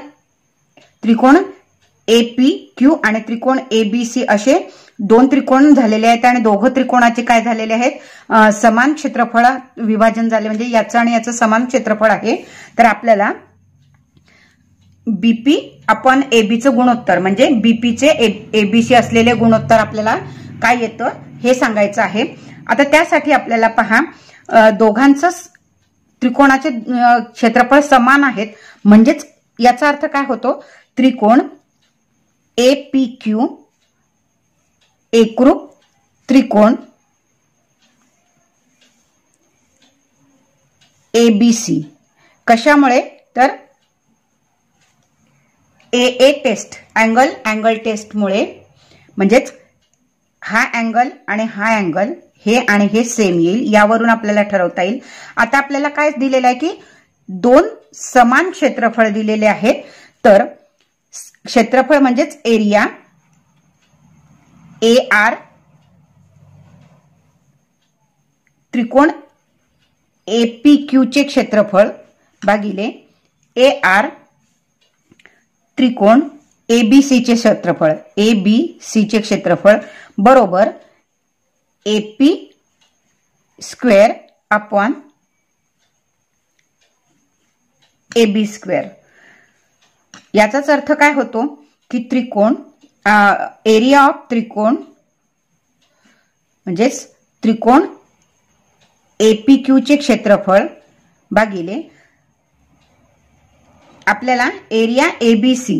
[SPEAKER 1] APQ आणि त्रिकोण ABC असे दोन त्रिकोण झालेले आहेत आणि दोघं त्रिकोणाचे काय झालेले आहेत समान क्षेत्रफळ विभाजन झाले म्हणजे याचं आणि याचं समान क्षेत्रफळ आहे। तर आपल्याला BP अपॉन AB चं गुणोत्तर म्हणजे BP चे ABC असलेले गुणोत्तर आपल्याला काय येतं हे सांगायचं आहे। आता त्यासाठी आपल्याला पहा दोघांचं त्रिकोणाचे क्षेत्रफळ समान आहेत म्हणजेच याचा अर्थ काय होतो त्रिकोण APQ एकरूप त्रिकोण ABC कशामुळे तर AA टेस्ट अँगल टेस्ट मुळे म्हणजेच हा अँगल आणि हा अँगल हे आणि हे सेम येईल यावरून आपल्याला ठरवता येईल। आता आपल्याला काय दिलेलं आहे की दोन समान क्षेत्रफळ दिलेले आहेत तर क्षेत्रफळ म्हणजेच एरिया AR त्रिकोण APQ चे क्षेत्रफळ भागिले AR त्रिकोण ABC चे क्षेत्रफळ ABC चे क्षेत्रफळ बरोबर AP square upon AB square. याचाच अर्थ काय होतो की त्रिकोण एरिया ऑफ त्रिकोण म्हणजेच त्रिकोण APQ चे क्षेत्रफळ भागिले आपल्याला एरिया ABC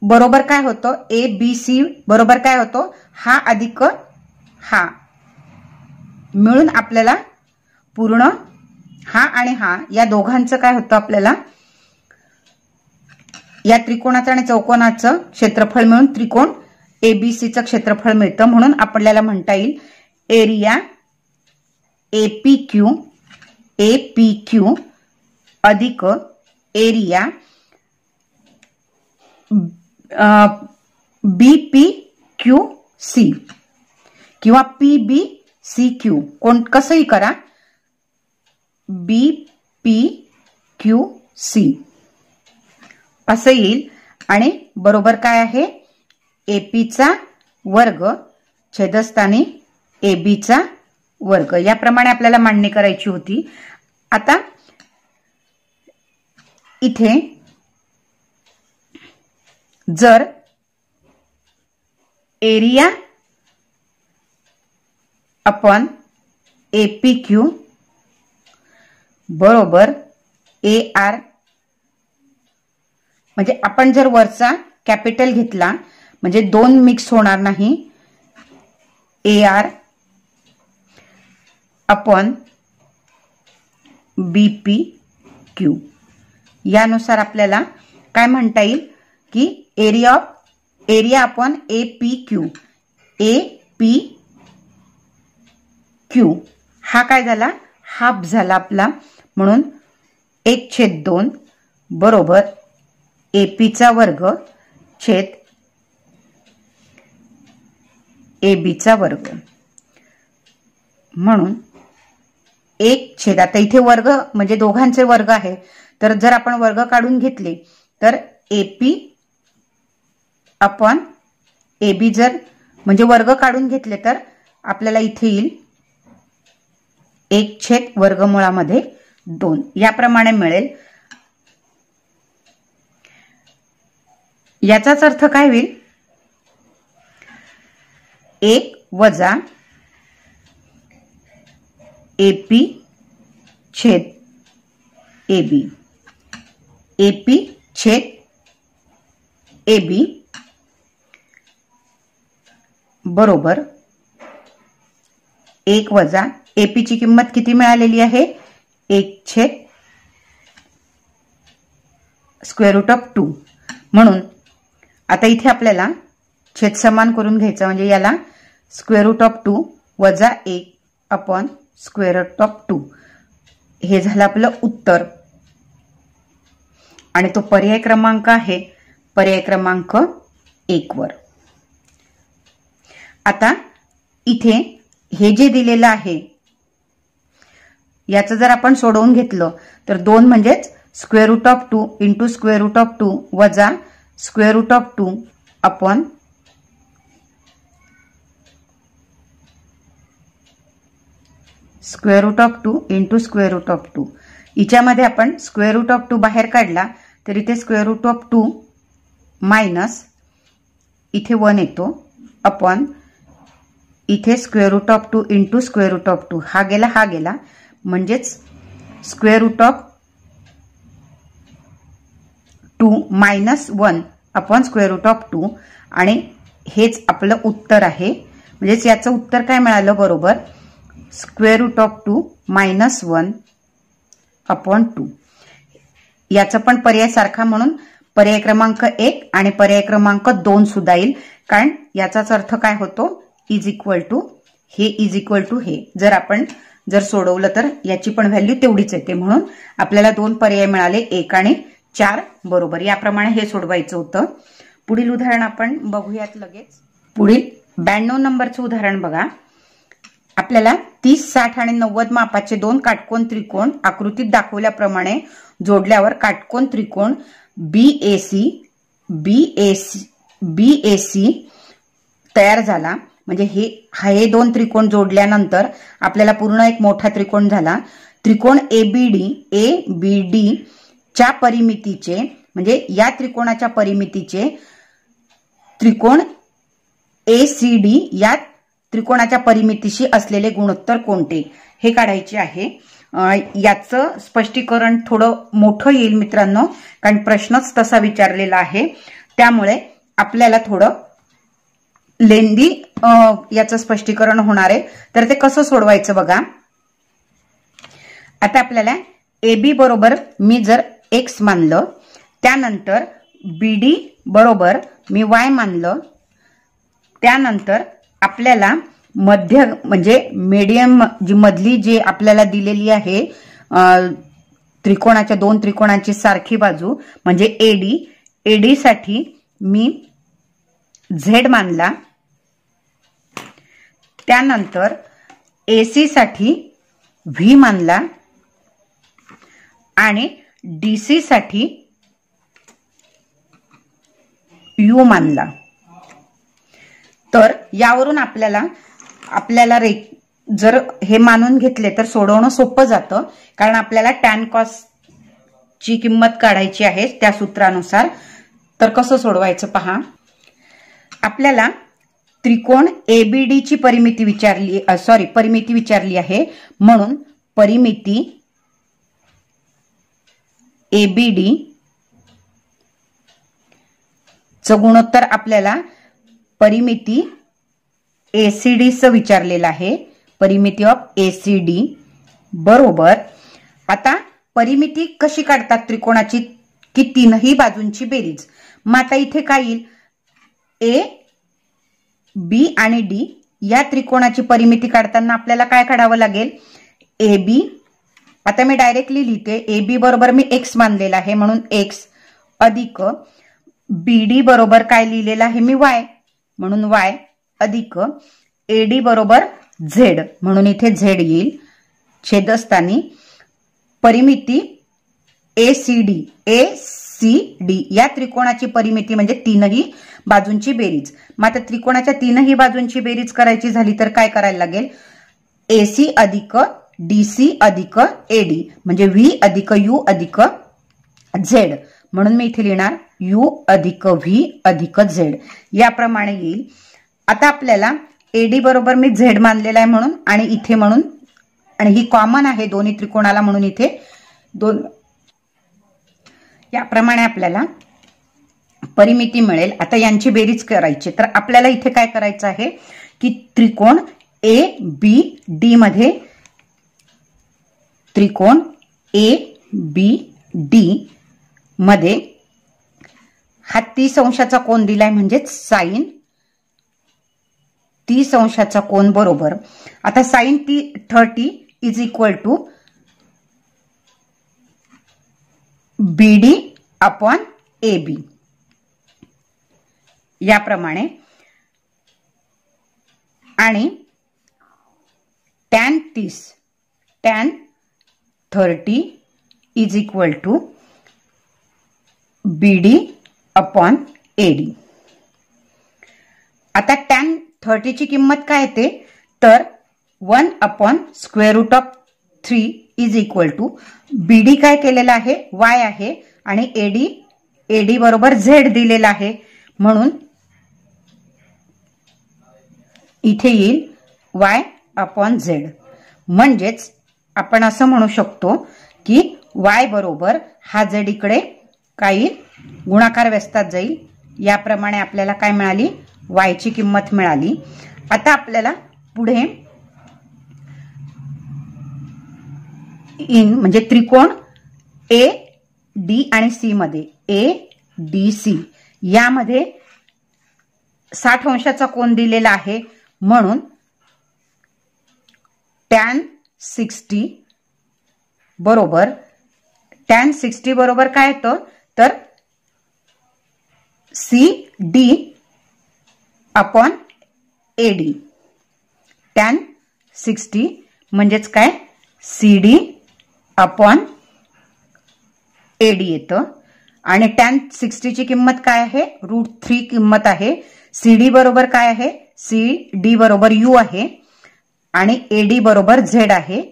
[SPEAKER 1] बरोबर काय होतं ABC बरोबर काय होतो हा अधिक हा मिळून आपल्याला पूर्ण हा आणि हा या दोघांचं काय होतं आपल्याला या त्रिकोणाचं आणि चौकोनाचं क्षेत्रफळ मिळून त्रिकोण ABC चं क्षेत्रफळ मिळतं म्हणून आपल्याला म्हणता येईल एरिया APQ अधिक एरिया BPQC किंवा PBCQ, कोण कसंही करा, BPQC असं येईल. आणि बरोबर काय आहे, एपीचा वर्ग छेदस्थानी एबीचा वर्ग. याप्रमाणे आपल्याला मांडणी करायची होती. आता इथे जर एरिया अपॉन APQ बरोबर AR, म्हणजे आपण जर वरचा कॅपिटल घेतला म्हणजे दोन मिक्स होणार नाही, AR अपॉन BPQ. यानुसार आपल्याला काय म्हणता येईल की एरिया अपॉन APQ हा काय झाला, हाफ झाला आपला. म्हणून 1/2 बरोबर एपीचा वर्ग छेद एबीचा वर्ग. म्हणून 1/, आता इथे वर्ग म्हणजे दोघांचे वर्ग आहे, तर जर आपण वर्ग काढून घेतले तर एपी अपॉन एबी, जर म्हणजे वर्ग काढून घेतले तर आपल्याला इथे येईल 1/2. याप्रमाणे मिळेल. याचाच अर्थ काय होईल, 1 वजा एपी छेद एबी, एपी छेद एबी बरोबर 1 वजा एपी ची किंमत किती मिळालेली आहे, 1/√2. म्हणून आता इथे आपल्याला छेद समान करून घ्यायचा, म्हणजे याला √2 वजा 1 अपॉन √2 हे झालं आपलं उत्तर. आणि तो पर्याय क्रमांक आहे पर्याय क्रमांक 1 वर. आता इथे हे जे दिलेलं आहे याचं जर आपण सोडवून घेतलं तर 2 म्हणजेच √2 इंटू √2 वजा √2 अपॉन √2 इंटू √2. याच्यामध्ये आपण √2 बाहेर काढला तर इथे √2 मायनस इथे 1 येतो अपॉन इथे √2 इंटू √2, हा गेला म्हणजेच √2 मायनस 1 अपॉन √2. आणि हेच आपलं उत्तर आहे. म्हणजेच याचं उत्तर काय मिळालं, बरोबर √2 मायनस 1 अपॉन 2. याचा पण पर्याय सारखा, म्हणून पर्याय क्रमांक 1 आणि पर्याय क्रमांक 2 सुद्धा येईल. कारण याचाच अर्थ काय होतो, इज इक्वल टू हे. जर आपण सोडवलं तर याची पण व्हॅल्यू तेवढीच येते. म्हणून आपल्याला 2 पर्याय मिळाले, 1 आणि 4 बरोबर. याप्रमाणे हे सोडवायचं होतं. पुढील उदाहरण आपण बघूयात लगेच. पुढील 92 नंबरचं उदाहरण बघा. आपल्याला 30, 60 आणि 90 मापाचे 2 काटकोन त्रिकोण आकृतीत दाखवल्याप्रमाणे जोडल्यावर काटकोन त्रिकोण BAC तयार झाला. म्हणजे हे 2 त्रिकोण जोडल्यानंतर आपल्याला पूर्ण एक मोठा त्रिकोण झाला. त्रिकोण ABD च्या परिमितीचे, म्हणजे या त्रिकोणाच्या परिमितीचे त्रिकोण ACD या त्रिकोणाच्या परिमितीशी असलेले गुणोत्तर कोणते, हे काढायचे आहे. याचं स्पष्टीकरण थोडं मोठं येईल मित्रांनो, कारण प्रश्नच तसा विचारलेला आहे. त्यामुळे आपल्याला थोडं लेंदी याचं स्पष्टीकरण होणार आहे. तर ते कसं सोडवायचं बघा. आता आपल्याला AB बरोबर मी जर X मानलं, त्यानंतर BD बरोबर मी Y मानलं, त्यानंतर आपल्याला मध्य म्हणजे मीडियम जी मधली जे आपल्याला दिलेली आहे त्रिकोणाच्या दोन त्रिकोणांची सारखी बाजू म्हणजे एडी, एडी साठी मी झेड मानला, त्यानंतर एसी साठी व्ही मानला आणि डीसी साठी यू मानला. तर यावरून आपल्याला जर हे मानून घेतले तर सोडवणं सोपं जातं, कारण आपल्याला टॅन कॉस ची किंमत काढायची आहे त्या सूत्रानुसार. तर कसं सोडवायचं पहा. आपल्याला त्रिकोण एबीडी ची परिमिती विचारली आहे, म्हणून परिमिती एबीडी चं गुणोत्तर आपल्याला परिमिती एसीडी चं विचारलेलं आहे. परिमिती ऑफ एसीडी बरोबर. आता परिमिती कशी काढतात त्रिकोणाची की तीनही बाजूंची बेरीज. मग आता इथे काय येईल, ए बी आणि डी या त्रिकोणाची परिमिती काढताना आपल्याला काय काढावं लागेल, ए बी. आता मी डायरेक्टली लिहिते, ए बी बरोबर मी एक्स मानलेला आहे म्हणून एक्स अधिक बीडी बरोबर काय लिहिलेलं आहे मी वाय म्हणून वाय अधिक एडी बरोबर झेड म्हणून इथे झेड येईल. छेदस्थानी परिमिती एसीडी या त्रिकोणाची परिमिती म्हणजे तीनही बाजूंची बेरीज. मग आता त्रिकोणाच्या तीनही बाजूंची बेरीज करायची झाली तर काय करायला लागेल, एसी अधिक डीसी अधिक एडी म्हणजे व्ही अधिक यू अधिक झेड म्हणून मी इथे लिहिणार यू अधिक व्ही अधिक झेड याप्रमाणे येईल. आता आपल्याला एडी बरोबर मी झेड मानलेला आहे म्हणून आणि इथे म्हणून, आणि ही कॉमन आहे दोन्ही त्रिकोणाला म्हणून इथे दोन, याप्रमाणे आपल्याला परिमिती मिळेल. आता यांची बेरीज करायची तर आपल्याला इथे काय करायचं आहे की त्रिकोण ए बी डी मध्ये, त्रिकोण ए बी डी मध्ये हा 30 अंशाचा कोन दिलाय म्हणजेच साइन 30 अंशाचा कोन बरोबर. आता sine 30 is equal to BD upon A B याप्रमाणे. आणि tan 30 is equal to BD upon AD. आता टॅन 30 ची किंमत काय येते तर 1 upon square root of 3 is equal to BD काय केलेला आहे वाय आहे आणि एडी बरोबर झेड दिलेला आहे म्हणून इथे येईल वाय अपॉन झेड. म्हणजेच आपण असं म्हणू शकतो की वाय बरोबर हा झेड इकडे काही गुणाकार व्यस्तात जाईल. याप्रमाणे आपल्याला काय मिळाली, वाय ची किंमत मिळाली. आता आपल्याला पुढे इन म्हणजे त्रिकोण ए डी आणि सी मध्ये, ए डी सी यामध्ये 60 अंशाचा कोन दिलेला आहे म्हणून टॅन 60 बरोबर, टॅन 60 बरोबर काय येतं तर C D upon AD. Tan 60 म्हणजेच काय सी डी अपॉन एडी येतं. आणि टॅन 60 ची किंमत काय आहे √3 किंमत आहे. सीडी बरोबर काय आहे, सी डी बरोबर यू आहे आणि एडी बरोबर झेड आहे.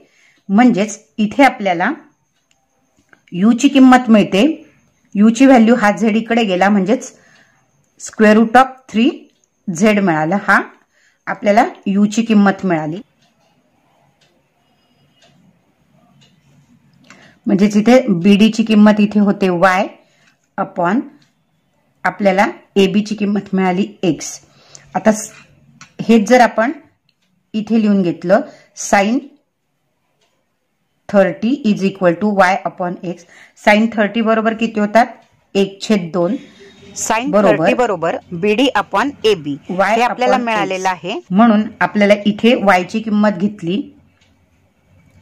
[SPEAKER 1] म्हणजेच इथे आपल्याला यू ची किंमत मिळते. यू ची व्हॅल्यू हा झेड इकडे गेला म्हणजेच स्क्वेअर रूट ऑफ 3 झेड मिळाला. हा आपल्याला यू ची किंमत मिळाली. म्हणजेच इथे बीडी ची किंमत इथे होते वाय अपॉन आपल्याला एबी ची किंमत मिळाली एक्स. आता हेच जर आपण इथे लिहून घेतलं sine 30 is equal to y upon x. Sine 30 बरोबर किती होतात 1/2 साइन बरोबर बीडी अपॉन एबी वाय आपल्याला मिळालेला आहे. म्हणून आपल्याला इथे वाय ची किंमत घेतली,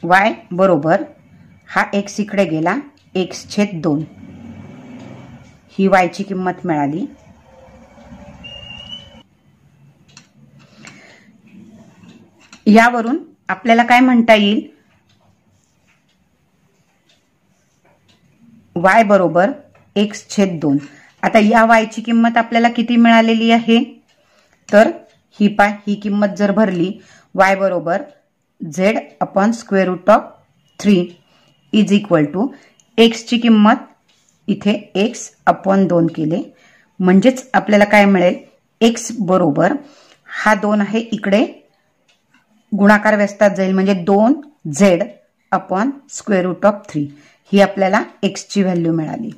[SPEAKER 1] वाय बरोबर हा x इकडे गेला, x/2 ही y ची किंमत मिळाली. यावरून आपल्याला काय म्हणता येईल, y बरोबर x/2. आता या y ची किंमत आपल्याला किती मिळालेली आहे, तर ही किंमत जर भरली, y बरोबर z/√3 is equal to x ची किंमत इथे x/2 केले, म्हणजेच आपल्याला काय मिळेल, x बरोबर हा 2 आहे इकडे गुणाकार व्यस्तात जाईल, म्हणजे 2z/√3 ही आपल्याला x ची व्हॅल्यू मिळाली.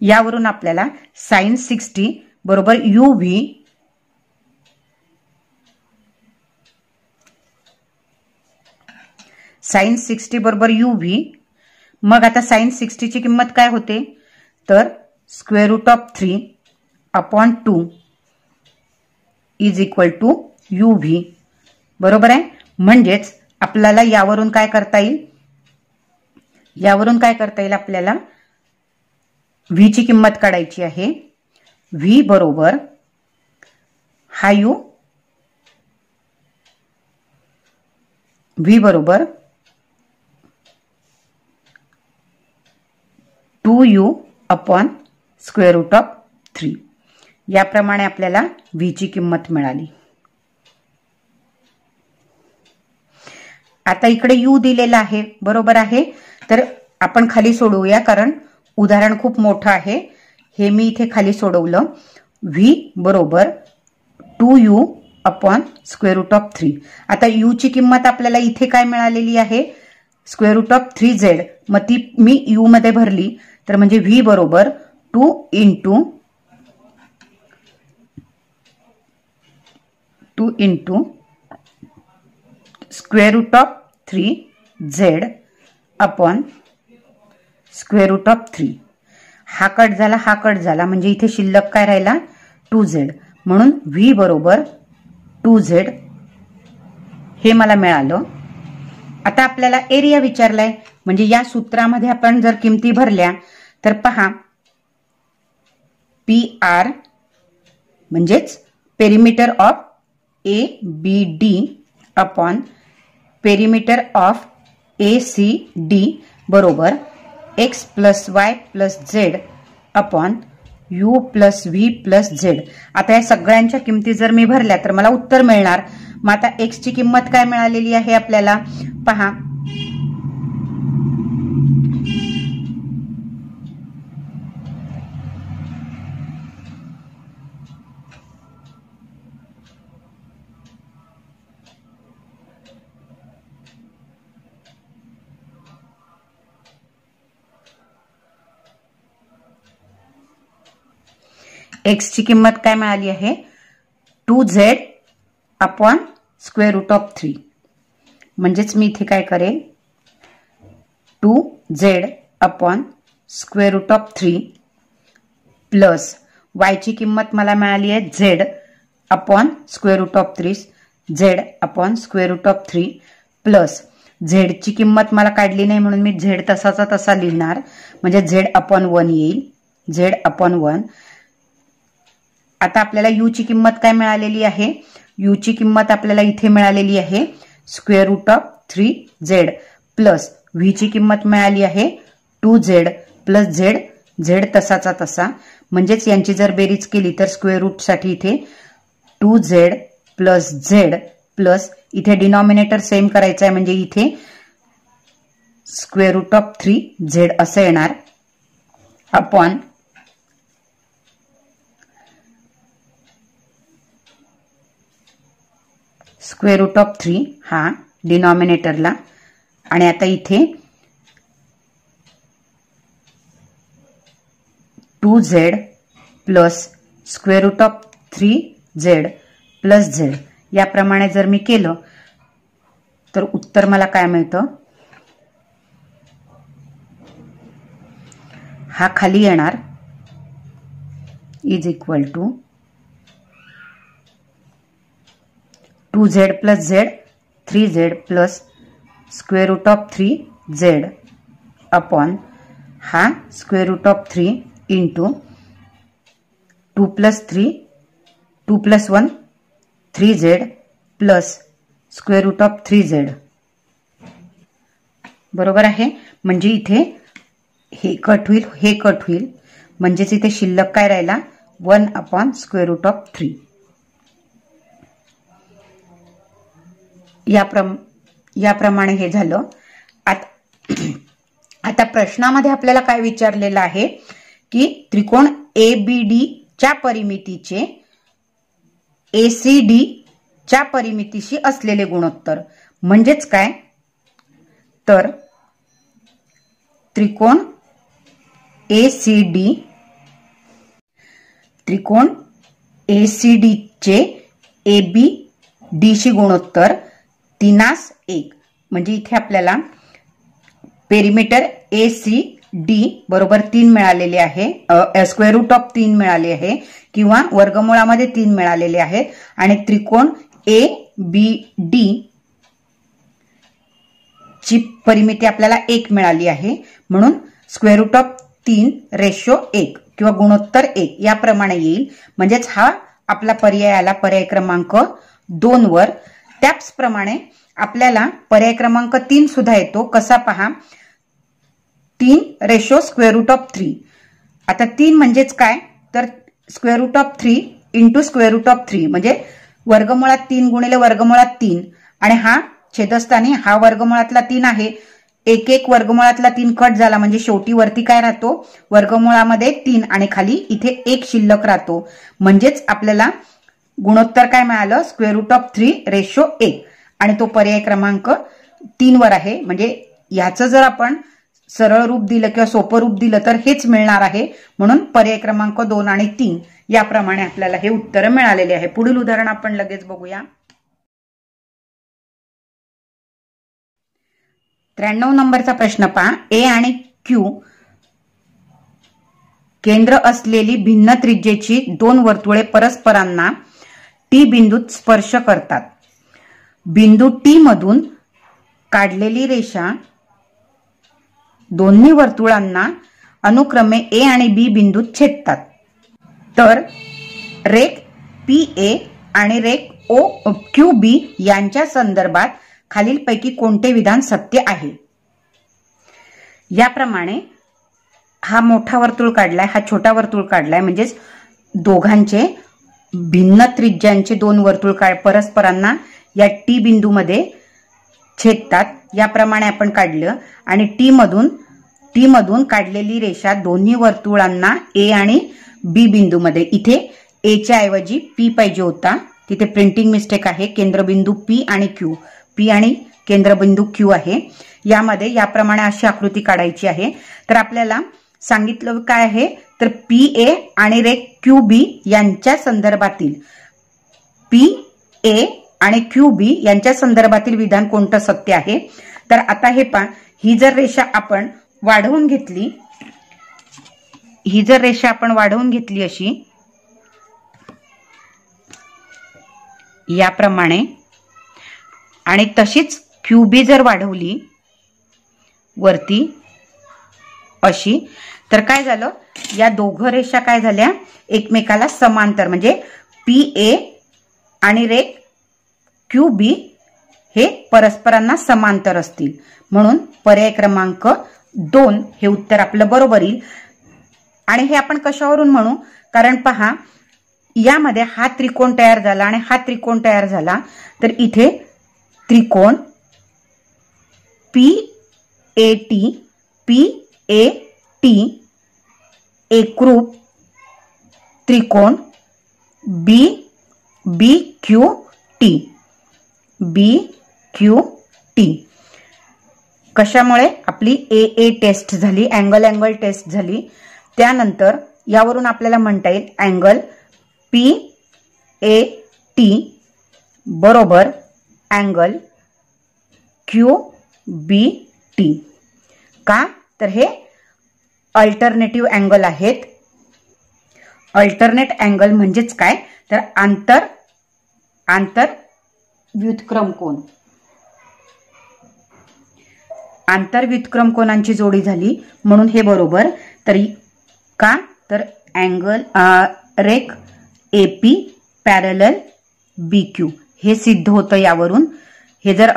[SPEAKER 1] यावरून आपल्याला sin 60 बरोबर uv sin 60 बरोबर uv. मग आता sin 60 ची किंमत काय होते, तर √3/2 इज इक्वल टू uv. बरोबर आहे. म्हणजेच आपल्याला यावरून काय करता येईल, आपल्याला v ची किंमत काढायची आहे. v बरोबर हा u, v बरोबर 2u/√3 याप्रमाणे आपल्याला v ची किंमत मिळाली. आता इकडे u दिलेला आहे, बरोबर आहे. तर आपण खाली सोडवूया, कारण उदाहरण खूप मोठं आहे. हे मी इथे खाली सोडवलं. v बरोबर 2u/√3. आता u ची किंमत आपल्याला इथे काय मिळालेली आहे, √3z. मग ती मी u मध्ये भरली, तर म्हणजे v बरोबर 2 × √3z/√3. हा कट झाला, म्हणजे इथे शिल्लक काय राहिला, 2z. म्हणून v बरोबर 2z हे मला मिळालं. आता आपल्याला एरिया विचारलाय, म्हणजे या सूत्रामध्ये आपण जर किमती भरल्या तर पहा, PR म्हणजेच perimeter of ABD upon perimeter of ACD बरोबर x + y + z upon u + v + z. आता या सगळ्यांच्या किमती जर मी भरल्या तर मला उत्तर मिळणार. मग आता x ची किंमत काय मिळालेली आहे आपल्याला, पहा, x ची किंमत काय मिळाली आहे, 2z/√3. म्हणजेच मी इथे काय करेल, 2z/√3 प्लस y ची किंमत मला मिळाली आहे z/√3 z/√3 प्लस z ची किंमत मला काढली नाही, म्हणून मी z तसाचा तसा लिहिणार, म्हणजे z/1 येईल, z/1. आता आपल्याला u ची किंमत काय मिळालेली आहे, u ची किंमत आपल्याला इथे मिळालेली आहे √3z प्लस v ची किंमत मिळाली आहे 2z प्लस z तसाचा तसा. म्हणजेच यांची जर बेरीज केली तर स्क्वेअर रूट साठी इथे 2z प्लस z प्लस इथे डिनॉमिनेटर सेम करायचा आहे, म्हणजे इथे √3z असं येणार अपॉन √3 हा डिनॉमिनेटरला. आणि आता इथे 2z plus √3z plus z याप्रमाणे जर मी केलं तर उत्तर मला काय मिळतं, हा खाली येणार is equal to 2z plus z 3z plus square root of 3z upon हा square root of 3 into 2 + 3 2 + 1 3z plus square root of 3z बरोबर आहे. म्हणजे इथे हे कट होईल, हे कट होईल, म्हणजेच इथे शिल्लक काय राहिला 1 अपॉन स्क्वेअर रूट ऑफ 3. याप्रमाणे हे झालं. आता प्रश्नामध्ये आपल्याला काय विचारलेलं आहे की त्रिकोण ABD च्या परिमितीचे ACD च्या परिमितीशी असलेले गुणोत्तर म्हणजेच काय, तर त्रिकोण ACD चे ABD शी गुणोत्तर 3:1. म्हणजे इथे आपल्याला पेरिमीटर ACD बरोबर 3 मिळालेले आहे, स्क्वेअर रूट ऑफ 3 मिळाले आहे किंवा वर्गमूळामध्ये 3 मिळालेले आहेत आणि त्रिकोण ABD ची परिमिती आपल्याला 1 मिळाली आहे. म्हणून स्क्वेअर रूट ऑफ 3:1 किंवा गुणोत्तर 1 याप्रमाणे येईल. म्हणजेच हा आपला पर्याय आला पर्याय क्रमांक 2 वर. त्याचप्रमाणे आपल्याला पर्याय क्रमांक 3 सुद्धा येतो. कसा पहा, 3:स्क्वेअर रूट ऑफ 3. आता 3 म्हणजेच काय, तर square root of 3 into square root of 3 म्हणजे वर्गमुळात 3 गुणिले वर्गमुळात 3 आणि हा छेदस्थानी हा वर्गमुळातला 3 आहे. एक वर्गमुळातला 3 कट झाला म्हणजे शेवटी वरती काय राहतो, वर्गमुळामध्ये 3 आणि खाली इथे 1 शिल्लक राहतो. म्हणजेच आपल्याला गुणोत्तर काय मिळालं, स्क्वेअर रूट ऑफ 3:1 आणि तो पर्याय क्रमांक 3 वर आहे. म्हणजे ह्याचं जर आपण सरळ रूप दिलं किंवा सोपं रूप दिलं तर हेच मिळणार आहे. म्हणून पर्याय क्रमांक 2 आणि 3 याप्रमाणे आपल्याला हे उत्तर मिळालेले आहे. पुढील उदाहरण आपण लगेच बघूया. 93 नंबरचा प्रश्न पहा. A आणि Q केंद्र असलेली भिन्न त्रिज्येची 2 वर्तुळे परस्परांना T बिंदूत स्पर्श करतात. बिंदू T मधून काढलेली रेषा दोन्ही वर्तुळांना अनुक्रमे A आणि B बिंदूत छेदतात. तर रेख PA आणि रेख QB यांच्या संदर्भात खालीलपैकी कोणते विधान सत्य आहे. याप्रमाणे हा मोठा वर्तुळ काढलाय, हा छोटा वर्तुळ काढलाय, म्हणजेच दोघांचे भिन्न त्रिज्यांचे 2 वर्तुळ परस्परांना या T बिंदूमध्ये छेदतात. याप्रमाणे आपण काढलं आणि टी मधून काढलेली रेषा दोन्ही वर्तुळांना A आणि B बिंदूमध्ये, इथे A च्या ऐवजी P पाहिजे होता, तिथे प्रिंटिंग मिस्टेक आहे. केंद्रबिंदू P आणि Q, P आणि केंद्रबिंदू Q आहे. यामध्ये याप्रमाणे अशी आकृती काढायची आहे. तर आपल्याला सांगितलं काय आहे, तर PA आणि रेख QB यांच्या संदर्भातील PA आणि QB यांच्या संदर्भातील विधान कोणतं सत्य आहे. तर आता हे पहा, ही जर रेषा आपण वाढवून घेतली, अशी याप्रमाणे आणि तशीच QB जर वाढवली वरती अशी, तर काय झालं, या दोघं रेषा काय झाल्या, एकमेकाला समांतर, म्हणजे PA आणि रेख QB हे परस्परांना समांतर असतील. म्हणून पर्याय क्रमांक 2 हे उत्तर आपलं बरोबर येईल. आणि हे आपण कशावरून म्हणू, कारण पहा यामध्ये हा त्रिकोण तयार झाला आणि हा त्रिकोण तयार झाला, तर इथे त्रिकोण PAT एकरूप त्रिकोण BQT कशामुळे आपली AA टेस्ट झाली, अँगल टेस्ट झाली. त्यानंतर यावरून आपल्याला म्हणता येईल अँगल PAT बरोबर अँगल QBT. का, तर हे अल्टरनेटिव्ह अँगल आहेत. अल्टरनेट अँगल म्हणजेच काय, तर आंतर व्युत्क्रम कोन. आंतरव्युत्क्रम कोनांची जोडी झाली म्हणून हे बरोबर. तरी का तर अँगल रेक AP पॅरलल BQ हे सिद्ध होतं यावरून. हे जर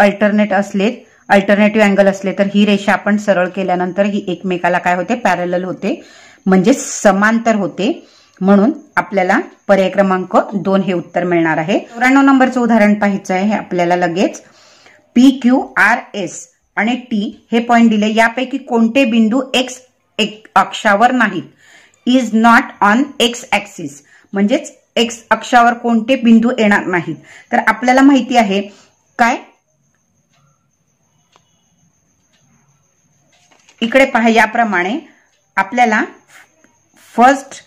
[SPEAKER 1] अल्टरनेटिव्ह अँगल असले तर ही रेषा आपण सरळ केल्यानंतर ही एकमेकाला काय होते, पॅरलल होते, म्हणजे समांतर होते. म्हणून आपल्याला पर्याय क्रमांक 2 हे उत्तर मिळणार आहे. 94 नंबरचं उदाहरण पाहायचं आहे आपल्याला लगेच. PQRS आणि T हे पॉइंट दिले. यापैकी कोणते बिंदू X अक्षावर नाहीत? Is not on X axis, म्हणजेच X अक्षावर कोणते बिंदू येणार नाहीत. तर आपल्याला माहिती आहे काय, इकडे पहा, याप्रमाणे आपल्याला फर्स्ट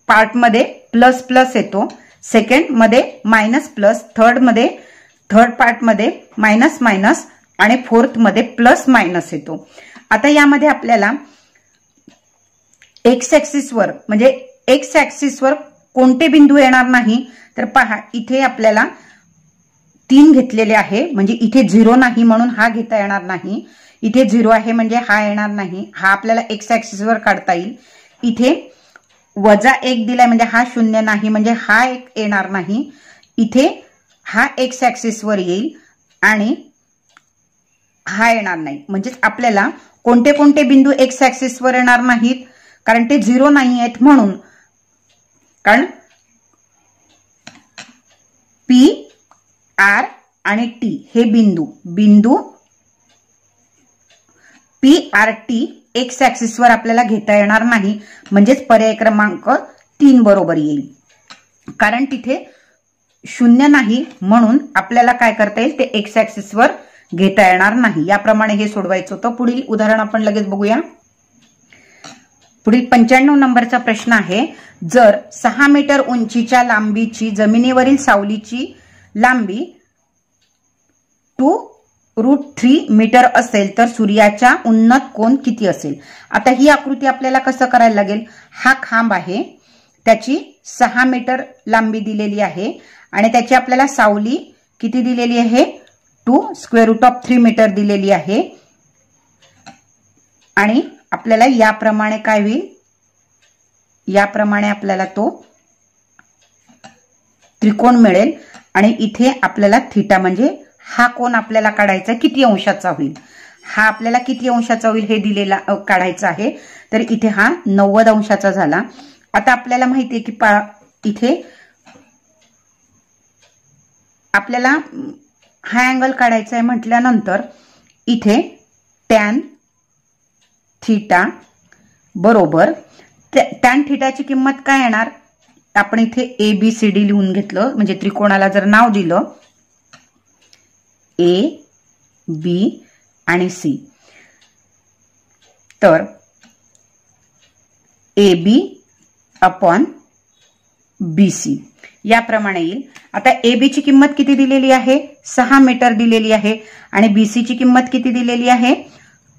[SPEAKER 1] पार्ट मध्ये प्लस प्लस येतो, सेकंड मध्ये मायनस प्लस, थर्ड पार्ट मध्ये मायनस मायनस आणि फोर्थ मध्ये प्लस मायनस येतो. आता यामध्ये आपल्याला एक्स ऍक्सिसवर म्हणजे एक्स ऍक्सिसवर कोणते बिंदू येणार नाही तर पहा, इथे आपल्याला 3 घेतलेले आहे, म्हणजे इथे 0 नाही म्हणून हा घेता येणार नाही. इथे 0 आहे म्हणजे हा येणार नाही, हा आपल्याला एक्स ऍक्सिसवर काढता येईल. इथे -1 दिलाय म्हणजे हा 0 नाही म्हणजे हा 1 येणार नाही. इथे हा एक्स ऍक्सिसवर येईल आणि हा येणार नाही. म्हणजेच आपल्याला कोणते कोणते बिंदू एक्स ऍक्सिसवर येणार नाहीत, कारण ते 0 नाही आहेत म्हणून. कारण P, R आणि T हे बिंदू PRT एक्स ऍक्सिसवर आपल्याला घेता येणार नाही, म्हणजेच पर्याय क्रमांक 3 बरोबर येईल. कारण तिथे 0 नाही म्हणून आपल्याला काय करता येईल, ते एक्स ऍक्सिसवर घेता येणार नाही. याप्रमाणे हे सोडवायचं होतं. पुढील उदाहरण आपण लगेच बघूया. पुढील 95 नंबरचा प्रश्न आहे. जर 6 मीटर उंचीच्या लांबीची जमिनीवरील सावलीची लांबी 2√3 मीटर असेल तर सूर्याचा उन्नत कोन किती असेल? आता ही आकृती आपल्याला कसं करायला लागेल, हा खांब आहे, त्याची 6 मीटर लांबी दिलेली आहे आणि त्याची आपल्याला सावली किती दिलेली आहे, 2√3 मीटर दिलेली आहे. आणि आपल्याला याप्रमाणे काय होईल, याप्रमाणे आपल्याला तो त्रिकोण मिळेल आणि इथे आपल्याला थीटा म्हणजे हा कोन आपल्याला काढायचा किती अंशाचा होईल, हा आपल्याला किती अंशाचा होईल हे दिलेला काढायचा आहे. तर इथे हा 90 अंशाचा झाला. आता आपल्याला माहिती आहे की इथे आपल्याला हा अँगल काढायचा आहे म्हटल्यानंतर इथे टॅन थीटा बरोबर टॅन थीटाची किंमत काय येणार, आपण इथे ABCD लिहून घेतलं, म्हणजे त्रिकोणाला जर नाव दिलं A, B आणि C, तर AB अपॉन BC याप्रमाणे येईल. आता AB ची किंमत किती दिलेली आहे, 6 मीटर दिलेली आहे आणि BC ची किंमत किती दिलेली आहे,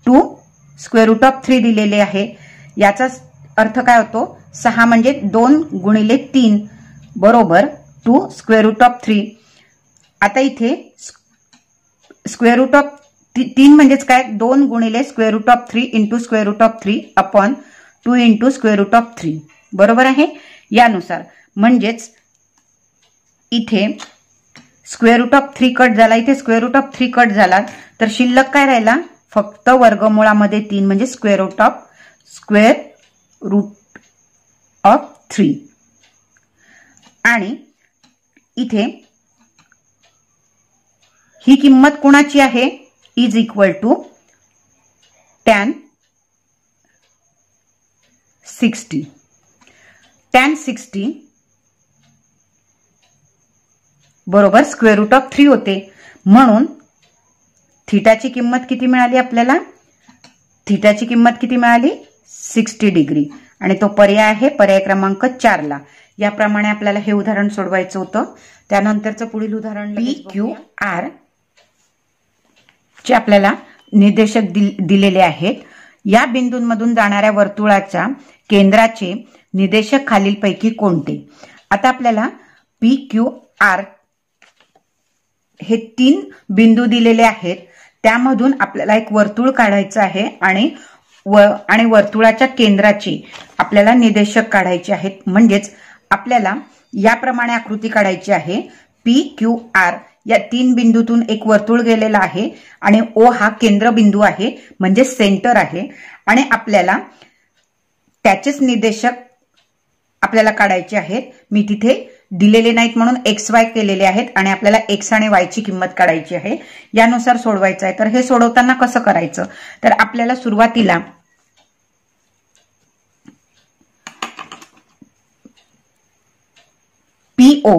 [SPEAKER 1] 2√3 दिलेले आहे. याचा अर्थ काय होतो, 6 म्हणजे 2 गुणिले 3 बरोबर 2√3. आता इथे √3 म्हणजेच काय, 2 गुणिले √3 इंटू √3 अपॉन 2 इंटू √3 बरोबर आहे. यानुसार म्हणजेच इथे √3 कट झाला, इथे √3 कट झाला, तर शिल्लक काय राहिला, फक्त वर्गमूळामध्ये 3 म्हणजे स्क्वेअर रूट ऑफ 3. आणि इथे ही किंमत कोणाची आहे, is equal to tan 60. Tan 60 बरोबर √3 होते, म्हणून थीटाची किंमत किती मिळाली आपल्याला, थीटाची किंमत किती मिळाली, 60 डिग्री. आणि तो पर्याय आहे पर्याय क्रमांक 4 ला. याप्रमाणे आपल्याला हे उदाहरण सोडवायचं होतं. त्यानंतरचं पुढील उदाहरण PQR चे आपल्याला निर्देशक दिलेले आहेत. या बिंदूंमधून जाणाऱ्या वर्तुळाच्या केंद्राचे निर्देशक खालीलपैकी कोणते? आता आपल्याला PQR हे 3 बिंदू दिलेले आहेत. त्यामधून आपल्याला एक वर्तुळ काढायचं आहे आणि वर्तुळाच्या केंद्राची आपल्याला निदेशक काढायचे आहेत. म्हणजेच आपल्याला याप्रमाणे आकृती काढायची आहे. PQR या 3 बिंदूतून एक वर्तुळ गेलेला आहे आणि O हा केंद्रबिंदू आहे म्हणजे सेंटर आहे आणि आपल्याला त्याचेच निदेशक आपल्याला काढायचे आहेत. मी तिथे दिलेले नाहीत म्हणून XY केलेले आहेत आणि आपल्याला X आणि Y ची किंमत काढायची आहे. यानुसार सोडवायचं आहे. तर हे सोडवताना कसं करायचं, तर आपल्याला सुरुवातीला PO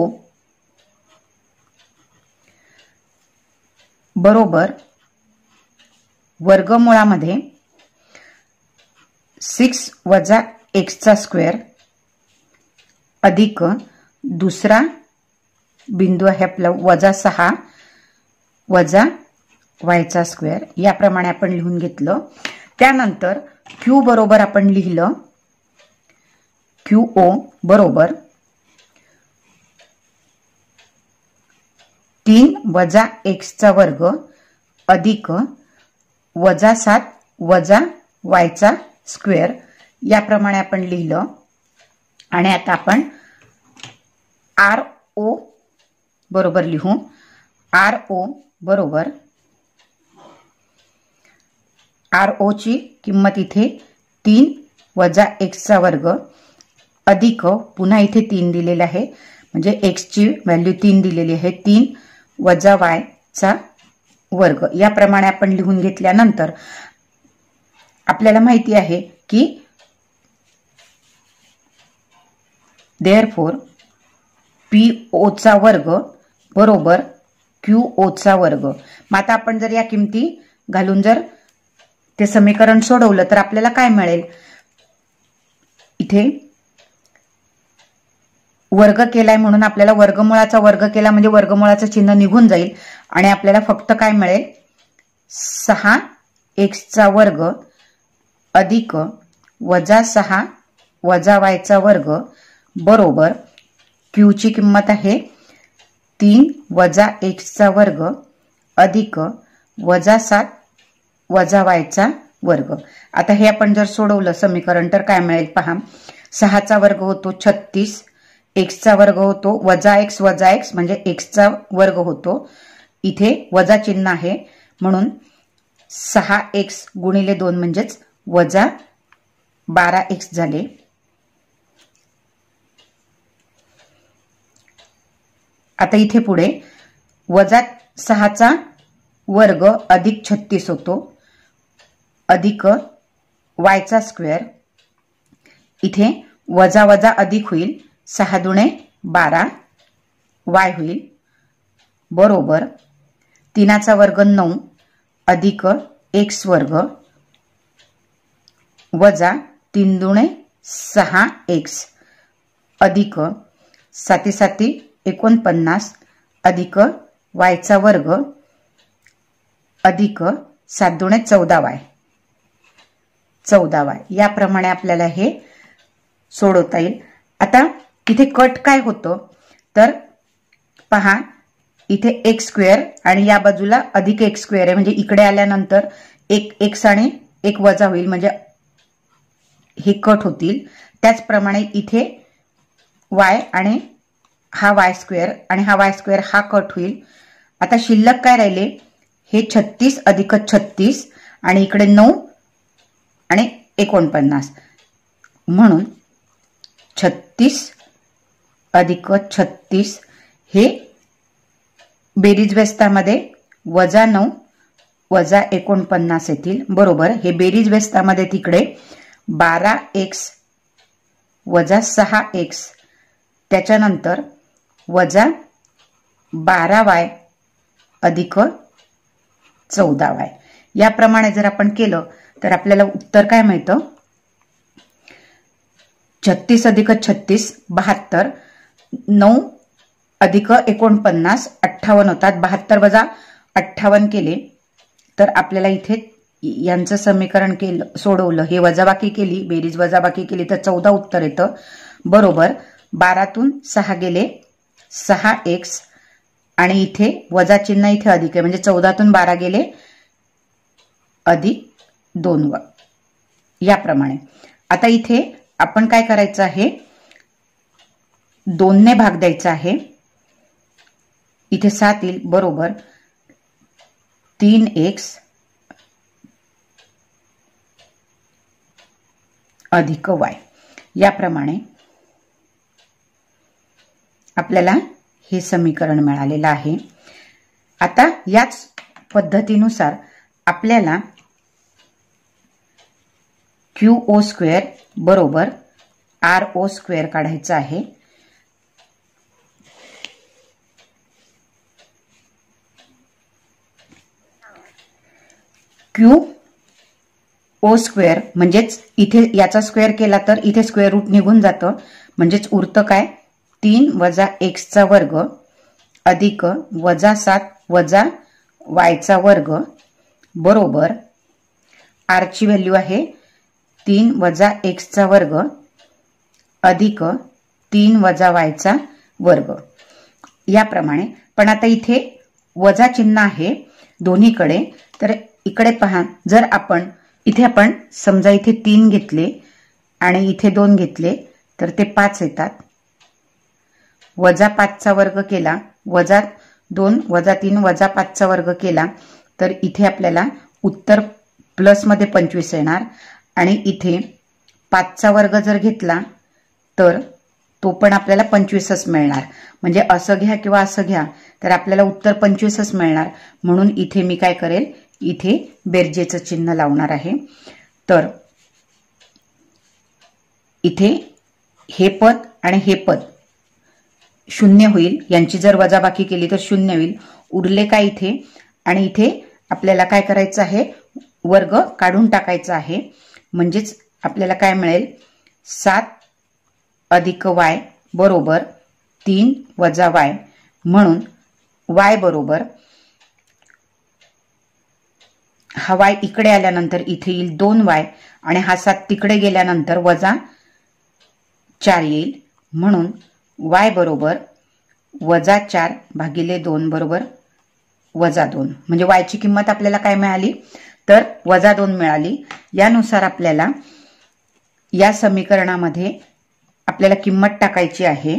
[SPEAKER 1] बरोबर वर्गमुळामध्ये 6 वजा x चा स्क्वेअर अधिक दुसरा बिंदू आहे आपला -6 वजा y चा स्क्वेअर. याप्रमाणे आपण लिहून घेतलं. त्यानंतर Q बरोबर आपण लिहिलं QO बरोबर 3 वजा x चा वर्ग अधिक -7 वजा y चा स्क्वेअर. याप्रमाणे आपण लिहिलं. आणि आता आपण RO बरोबर लिहू. RO बरोबर RO ची किंमत इथे 3 वजा x चा वर्ग अधिक पुन्हा इथे 3 दिलेला आहे म्हणजे x ची व्हॅल्यू 3 दिलेली आहे. 3 वजा y चा वर्ग. याप्रमाणे आपण लिहून घेतल्यानंतर आपल्याला माहिती आहे की देअरफॉर PO चा वर्ग बरोबर QO चा वर्ग. मग आता आपण जर या किमती घालून जर ते समीकरण सोडवलं तर आपल्याला काय मिळेल, इथे वर्ग केलाय म्हणून आपल्याला वर्गमुळाचा वर्ग केला म्हणजे वर्गमुळाचं चिन्ह निघून जाईल आणि आपल्याला फक्त काय मिळेल 6x चा वर्ग अधिक -6 वजा y चा वर्ग बरोबर Q ची किंमत आहे 3 वजा x चा वर्ग अधिक -7 वजा y चा वर्ग. आता हे आपण जर सोडवलं समीकरण तर काय मिळेल पहा. 6 चा वर्ग होतो 36, x चा वर्ग होतो वजा x म्हणजे x चा वर्ग होतो. इथे वजा चिन्ह आहे म्हणून 6x गुणिले 2 म्हणजेच वजा 12x झाले. आता इथे पुढे वजा 6 चा वर्ग अधिक 36 होतो अधिक y चा स्क्वेअर. इथे वजा वजा अधिक होईल 6 दुणे 12 y होईल बरोबर 3 चा वर्ग 9 अधिक x वर्ग वजा 3 दुणे 6x अधिक 7 7 49 अधिक y चा वर्ग अधिक 7 दुणे 14y. याप्रमाणे आपल्याला हे सोडवता येईल. आता इथे कट काय होतं तर पहा इथे x स्क्वेअर आणि या बाजूला अधिक x स्क्वेअर आहे म्हणजे इकडे आल्यानंतर एक x आणि एक वजा होईल म्हणजे हे कट होतील. त्याचप्रमाणे इथे y आणि हा y स्क्वेअर आणि हा y स्क्वेअर हा कट होईल. आता शिल्लक काय राहिले हे 36 अधिक 36 आणि इकडे 9 आणि 49 म्हणून 36 अधिक 36 हे बेरीज व्यस्तामध्ये वजा 9 वजा 49 येतील बरोबर. हे बेरीज व्यस्तामध्ये तिकडे 12x वजा 6x त्याच्यानंतर वजा 12y अधिक 14y. याप्रमाणे जर आपण केलं तर आपल्याला उत्तर काय मिळतं 36 अधिक 36 72 9 अधिक 49 58 होतात. 72 वजा 58 केले तर आपल्याला इथे यांचं समीकरण केलं सोडवलं हे वजाबाकी केली बेरीज वजाबाकी केली तर 14 उत्तर येतं बरोबर. 12 तून 6 गेले 6x आणि इथे वजा चिन्ह इथे अधिक आहे म्हणजे 14 तून 12 गेले अधिक 2 याप्रमाणे. आता इथे आपण काय करायचं आहे, 2 ने भाग द्यायचा आहे. इथे 7 येईल बरोबर 3x अधिक y याप्रमाणे आपल्याला हे समीकरण मिळालेलं आहे. आता याच पद्धतीनुसार आपल्याला QO² बरोबर RO² काढायचं आहे. QO² म्हणजेच इथे याचा स्क्वेअर केला तर इथे स्क्वेअर रूट निघून जातं, म्हणजेच उरतं काय 3 - x² अधिक -7 - y² बरोबर r ची व्हॅल्यू आहे 3 - x² अधिक 3 - y² याप्रमाणे. पण आता इथे वजा चिन्ह आहे दोन्हीकडे, तर इकडे पहा, जर आपण समजा इथे 3 घेतले आणि इथे 2 घेतले तर ते 5 येतात. -5² केला, -2 -3 -5² केला तर इथे आपल्याला उत्तर प्लस मध्ये 25 येणार. आणि इथे 5² जर घेतला तर तो पण आपल्याला 25च मिळणार. म्हणजे असं घ्या किंवा असं घ्या तर आपल्याला उत्तर 25च मिळणार. म्हणून इथे मी काय करेल, इथे बेरजेचं चिन्ह लावणार आहे. तर इथे हे पद आणि हे पद 0 होईल, यांची जर वजाबाकी केली तर 0 होईल. उरले काय इथे, आणि इथे आपल्याला काय करायचं आहे, वर्ग काढून टाकायचा आहे. म्हणजेच आपल्याला काय मिळेल 7 अधिक y बरोबर 3 वजा y. म्हणून y बरोबर हा y इकडे आल्यानंतर इथे येईल 2y आणि हा 7 तिकडे गेल्यानंतर -4 येईल. म्हणून y बरोबर -4 भागिले 2 बरोबर -2. म्हणजे y ची किंमत आपल्याला काय मिळाली तर -2 मिळाली. यानुसार आपल्याला या समीकरणामध्ये आपल्याला किंमत टाकायची आहे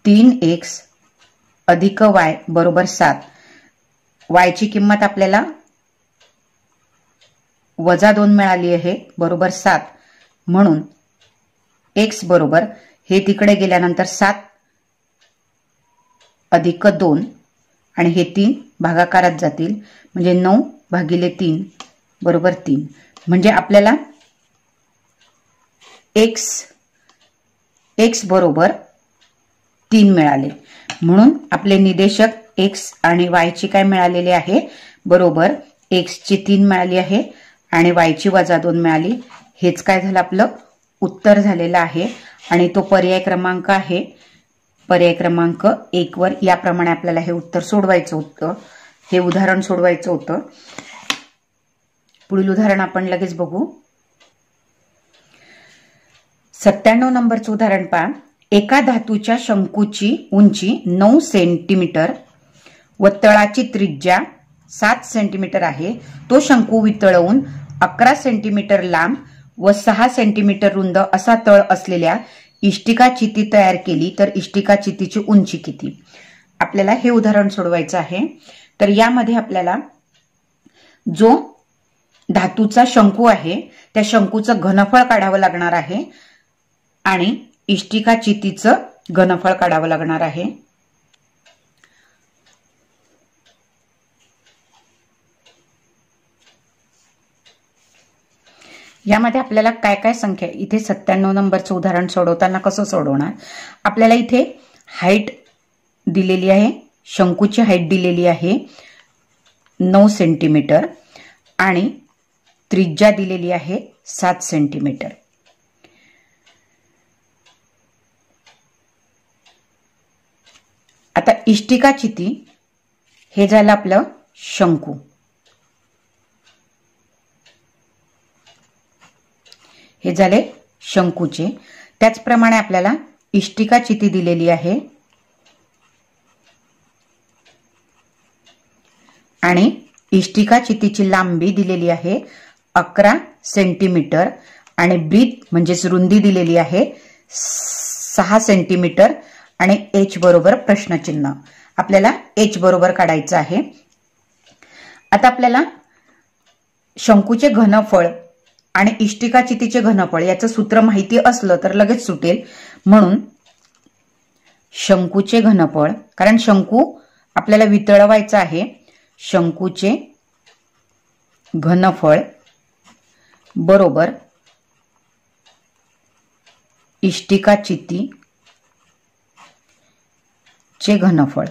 [SPEAKER 1] 3x अधिक y बरोबर 7. y ची किंमत आपल्याला -2 मिळाली आहे बरोबर 7. म्हणून x बरोबर हे तिकडे गेल्यानंतर 7 अधिक 2 आणि हे 3 भागाकारात जातील, म्हणजे 9 भागिले 3 बरोबर 3. म्हणजे आपल्याला x बरोबर 3 मिळाले. म्हणून आपले निदेशक x आणि y ची काय मिळालेले आहे बरोबर x ची 3 मिळाली आहे आणि y ची -2 मिळाली. हेच काय झालं आपलं उत्तर झालेलं आहे. आणि तो पर्याय क्रमांक आहे, पर्याय क्रमांक 1 वर. याप्रमाणे आपल्याला हे उत्तर सोडवायचं होतं, हे उदाहरण सोडवायचं होतं. पुढील उदाहरण आपण लगेच बघू. 97 नंबरचं उदाहरण पहा. एका धातूच्या शंकूची उंची 9 सेंटीमीटर व तळाची त्रिज्या 7 सेंटीमीटर आहे. तो शंकू वितळवून 11 सेंटीमीटर लांब व 6 सेंटीमीटर रुंद असा तळ असलेल्या इष्टिका चिती तयार केली तर इष्टिका चितीची उंची किती? आपल्याला हे उदाहरण सोडवायचं आहे. तर यामध्ये आपल्याला जो धातूचा शंकू आहे त्या शंकूचं घनफळ काढावं लागणार आहे आणि इष्टिका चितीचं घनफळ काढावं लागणार आहे. यामध्ये आपल्याला काय काय संख्या, इथे 97 नंबरचं उदाहरण सोडवताना कसं सोडवणार, आपल्याला इथे हाईट दिलेली आहे, शंकूची हाईट दिलेली आहे 9 सेंटीमीटर आणि त्रिज्या दिलेली आहे 7 सेंटीमीटर. आता इष्टिका चिती हे झालं आपलं शंकू, हे झाले शंकूचे. त्याचप्रमाणे आपल्याला इष्टिका चिती दिलेली आहे आणि इष्टिका चितीची लांबी दिलेली आहे 11 सेंटीमीटर आणि ब्रीथ म्हणजेच रुंदी दिलेली आहे 6 सेंटीमीटर आणि एच बरोबर प्रश्नचिन्ह. आपल्याला एच बरोबर काढायचं आहे. आता आपल्याला शंकूचे घनफळ आणि इष्टिका चितीचे घनफळ याचं सूत्र माहिती असलं तर लगेच सुटेल. म्हणून शंकूचे घनफळ, कारण शंकू आपल्याला वितळवायचा आहे, शंकूचे घनफळ बरोबर इष्टिका चिती चे घनफळ.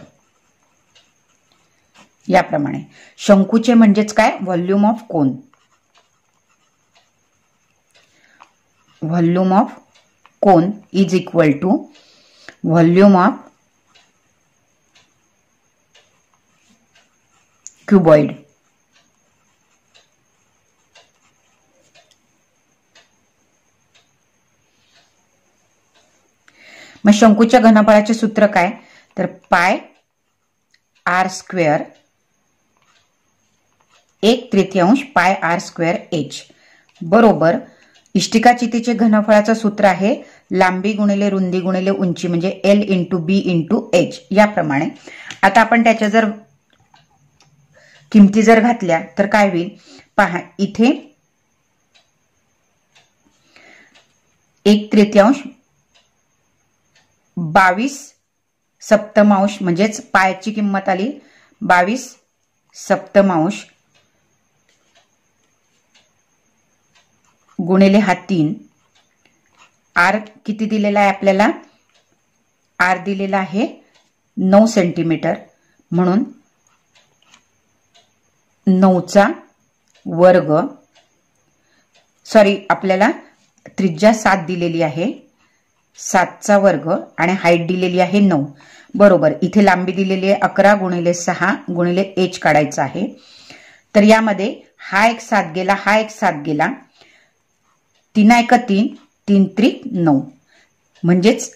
[SPEAKER 1] याप्रमाणे शंकूचे म्हणजेच काय, volume of cone. Volume of cone is equal to volume of cuboid. मग शंकूच्या घनफळाचे सूत्र काय, तर पाय आर स्क्वेअर 1/3 पाय आर स्क्वेअर एच बरोबर इष्टिका चितीचे घनफळाचं सूत्र आहे लांबी गुणिले रुंदी गुणिले उंची म्हणजे एल इंटू बी इंटू एच. याप्रमाणे आता आपण त्याच्या जर किमती जर घातल्या तर काय होईल पहा. इथे 1/3 22/7 म्हणजेच पायची किंमत आली 22/7 गुणिले हा 3. आर किती दिलेला आहे आपल्याला, आर दिलेला आहे 9 सेंटीमीटर म्हणून 9चा वर्ग, सॉरी आपल्याला त्रिज्या 7 दिलेली आहे, 7चा वर्ग आणि हाईट दिलेली आहे 9 बरोबर. इथे लांबी दिलेली आहे 11 गुणिले 6 गुणिले एच काढायचा आहे. तर यामध्ये हा एक 7 गेला, हा एक 7 गेला, 3 1 3, 3 3 9 म्हणजेच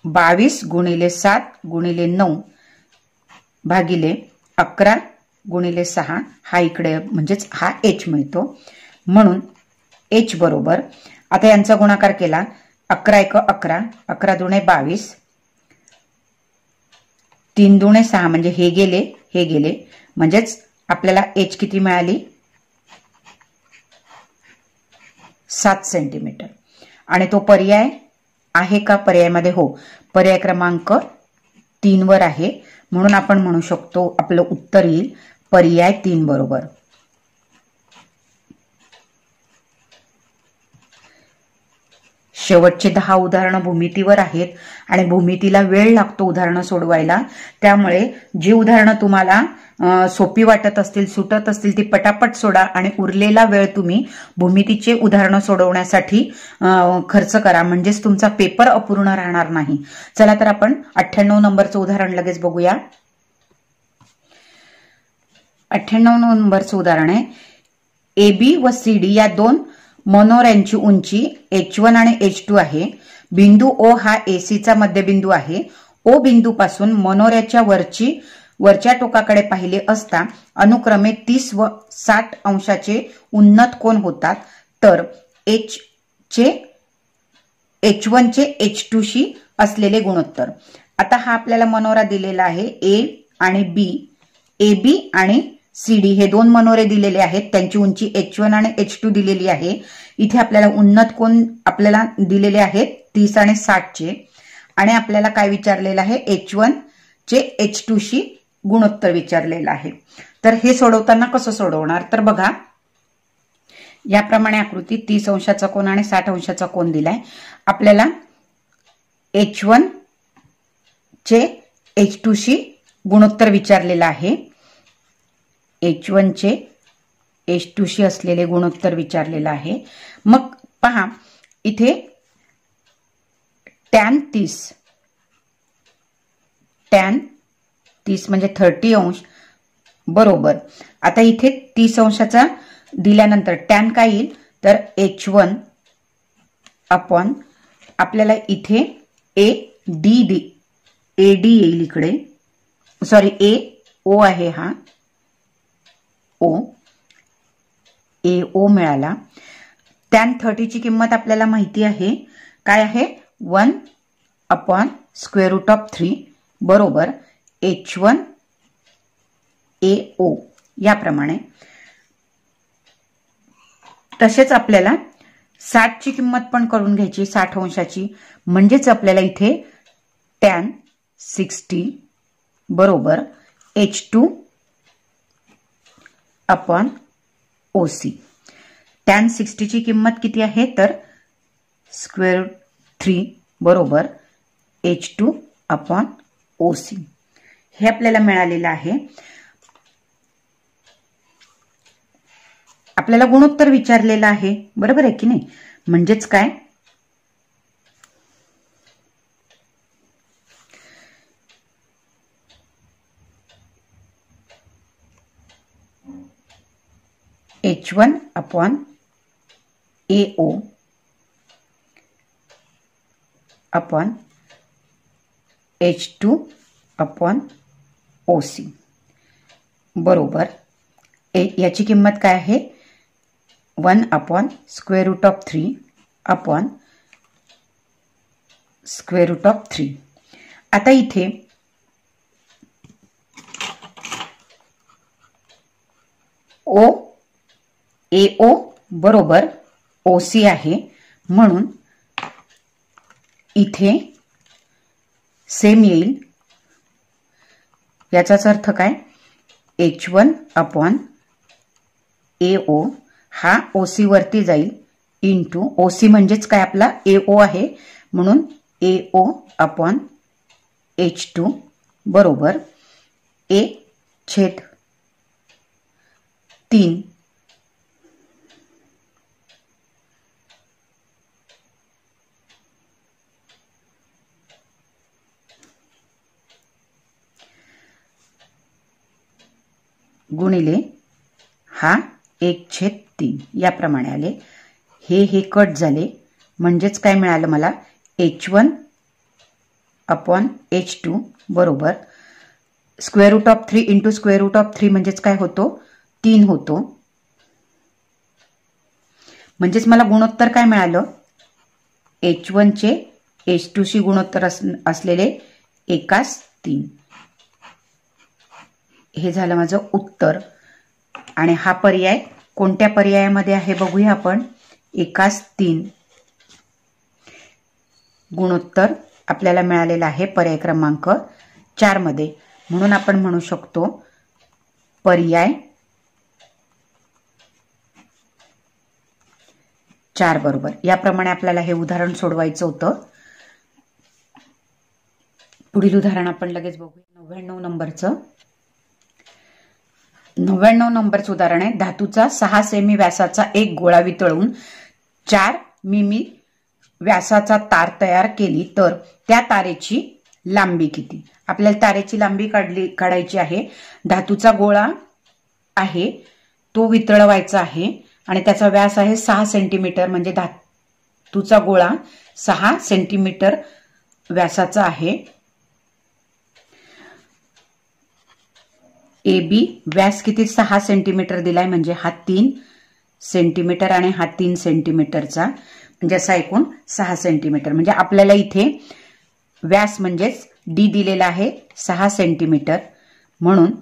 [SPEAKER 1] 22 गुणिले 7 गुणिले 9 भागिले 11 गुणिले 6 हा इकडे म्हणजेच हा एच मिळतो. म्हणून एच बरोबर आता यांचा गुणाकार केला 11 1 11, 11 दुणे 22, 3 दुणे 6 म्हणजे हे गेले म्हणजेच आपल्याला एच किती मिळाली 7 सेंटीमीटर. आणि तो पर्याय आहे का, पर्यायामध्ये हो, पर्याय क्रमांक 3 वर आहे म्हणून आपण म्हणू शकतो आपलं उत्तर येईल पर्याय 3 बरोबर. शेवटचे 10 उदाहरणं भूमितीवर आहेत आणि भूमितीला वेळ लागतो उदाहरणं सोडवायला. त्यामुळे जी उदाहरणं तुम्हाला सोपी वाटत असतील, सुटत असतील ती पटापट सोडा आणि उरलेला वेळ तुम्ही भूमितीचे उदाहरणं सोडवण्यासाठी खर्च करा, म्हणजेच तुमचा पेपर अपूर्ण राहणार नाही. चला तर आपण 98 नंबरचं उदाहरण लगेच बघूया. 98 नंबरचं उदाहरण आहे AB व CD या दोन मनोऱ्यांची उंची H1 आणि H2 आहे. बिंदू O हा AC चा मध्यबिंदू आहे. O बिंदूपासून मनोऱ्याच्या वरच्या टोकाकडे पाहिले असता अनुक्रमे 30 व 60 अंशाचे उन्नत कोन होतात. तर H1 चे H2 शी असलेले गुणोत्तर. आता हा आपल्याला मनोरा दिलेला आहे A आणि B, AB आणि CD हे दोन मनोरे दिलेले आहेत, त्यांची उंची H1 आणि H2 दिलेली आहे. इथे आपल्याला उन्नत कोन आपल्याला दिलेले आहेत 30 आणि 60 चे आणि आपल्याला काय विचारलेलं आहे H1 चे H2 शी गुणोत्तर विचारलेलं आहे. तर हे सोडवताना कसं सोडवणार, तर बघा याप्रमाणे आकृती 30 अंशाचा कोन आणि 60 अंशाचा कोन दिलाय. आपल्याला H1 चे H2 शी गुणोत्तर विचारलेलं आहे. H1 चे H2 शी असलेले गुणोत्तर विचारलेलं आहे. मग पहा इथे tan 30 म्हणजे 30 अंश बरोबर. आता इथे 30 अंशाचा दिल्यानंतर tan काय येईल तर H1 अपॉन आपल्याला इथे AD येईल इकडे, सॉरी AO आहे हा AO मिळाला. tan 30 ची किंमत आपल्याला माहिती आहे, काय आहे 1/√3 बरोबर H1 AO याप्रमाणे. तसेच आपल्याला 60 ची किंमत पण करून घ्यायची, 60 अंशाची. म्हणजेच आपल्याला इथे tan 60 बरोबर H2/OC. tan 60 ची किंमत किती आहे तर √3 बरोबर H2/OC. हे आपल्याला मिळालेलं आहे. आपल्याला गुणोत्तर विचारलेलं आहे, बरोबर आहे की नाही. म्हणजेच काय H1/AO अपॉन H2/OC बरोबर याची किंमत काय आहे 1/√3 अपॉन √3. आता इथे AO बरोबर OC आहे, म्हणून इथे सेम येईल. याचाच अर्थ काय H1/AO हा OC वरती जाईल इंटू OC म्हणजेच काय आपला AO आहे, म्हणून AO/H2 बरोबर A/3 गुणिले हा 1/3 याप्रमाणे आले. हे कट झाले, म्हणजेच काय मिळालं मला H1/H2 बरोबर √3 इंटू √3 म्हणजेच काय होतो 3 होतो. म्हणजेच मला गुणोत्तर काय मिळालं H1 चे H2 शी गुणोत्तर असलेले 1/3. हे झालं माझं उत्तर. आणि हा पर्याय कोणत्या पर्यायामध्ये आहे बघूया आपण. 1/3 गुणोत्तर आपल्याला मिळालेला आहे पर्याय क्रमांक 4 मध्ये. म्हणून आपण म्हणू शकतो पर्याय 4 बरोबर. याप्रमाणे आपल्याला हे उदाहरण सोडवायचं होतं. पुढील उदाहरण आपण लगेच बघूया. 99 नंबरचं 99 नंबरचं उदाहरण आहे. धातूचा 6 सेमी व्यासाचा एक गोळा वितळून 4 मिमी व्यासाचा तार तयार केली तर त्या तारेची लांबी किती. आपल्याला तारेची लांबी काढायची आहे. धातूचा गोळा आहे तो वितळवायचा आहे आणि त्याचा व्यास आहे 6 सेंटीमीटर. म्हणजे धातूचा गोळा 6 सेंटीमीटर व्यासाचा आहे. AB व्यास किती 6 सेंटीमीटर दिलाय, म्हणजे हा 3 सेंटीमीटर आणि हा 3 सेंटीमीटरचा, म्हणजे असा एकूण 6 सेंटीमीटर. म्हणजे आपल्याला इथे व्यास म्हणजेच D दिलेला आहे 6 सेंटीमीटर, म्हणून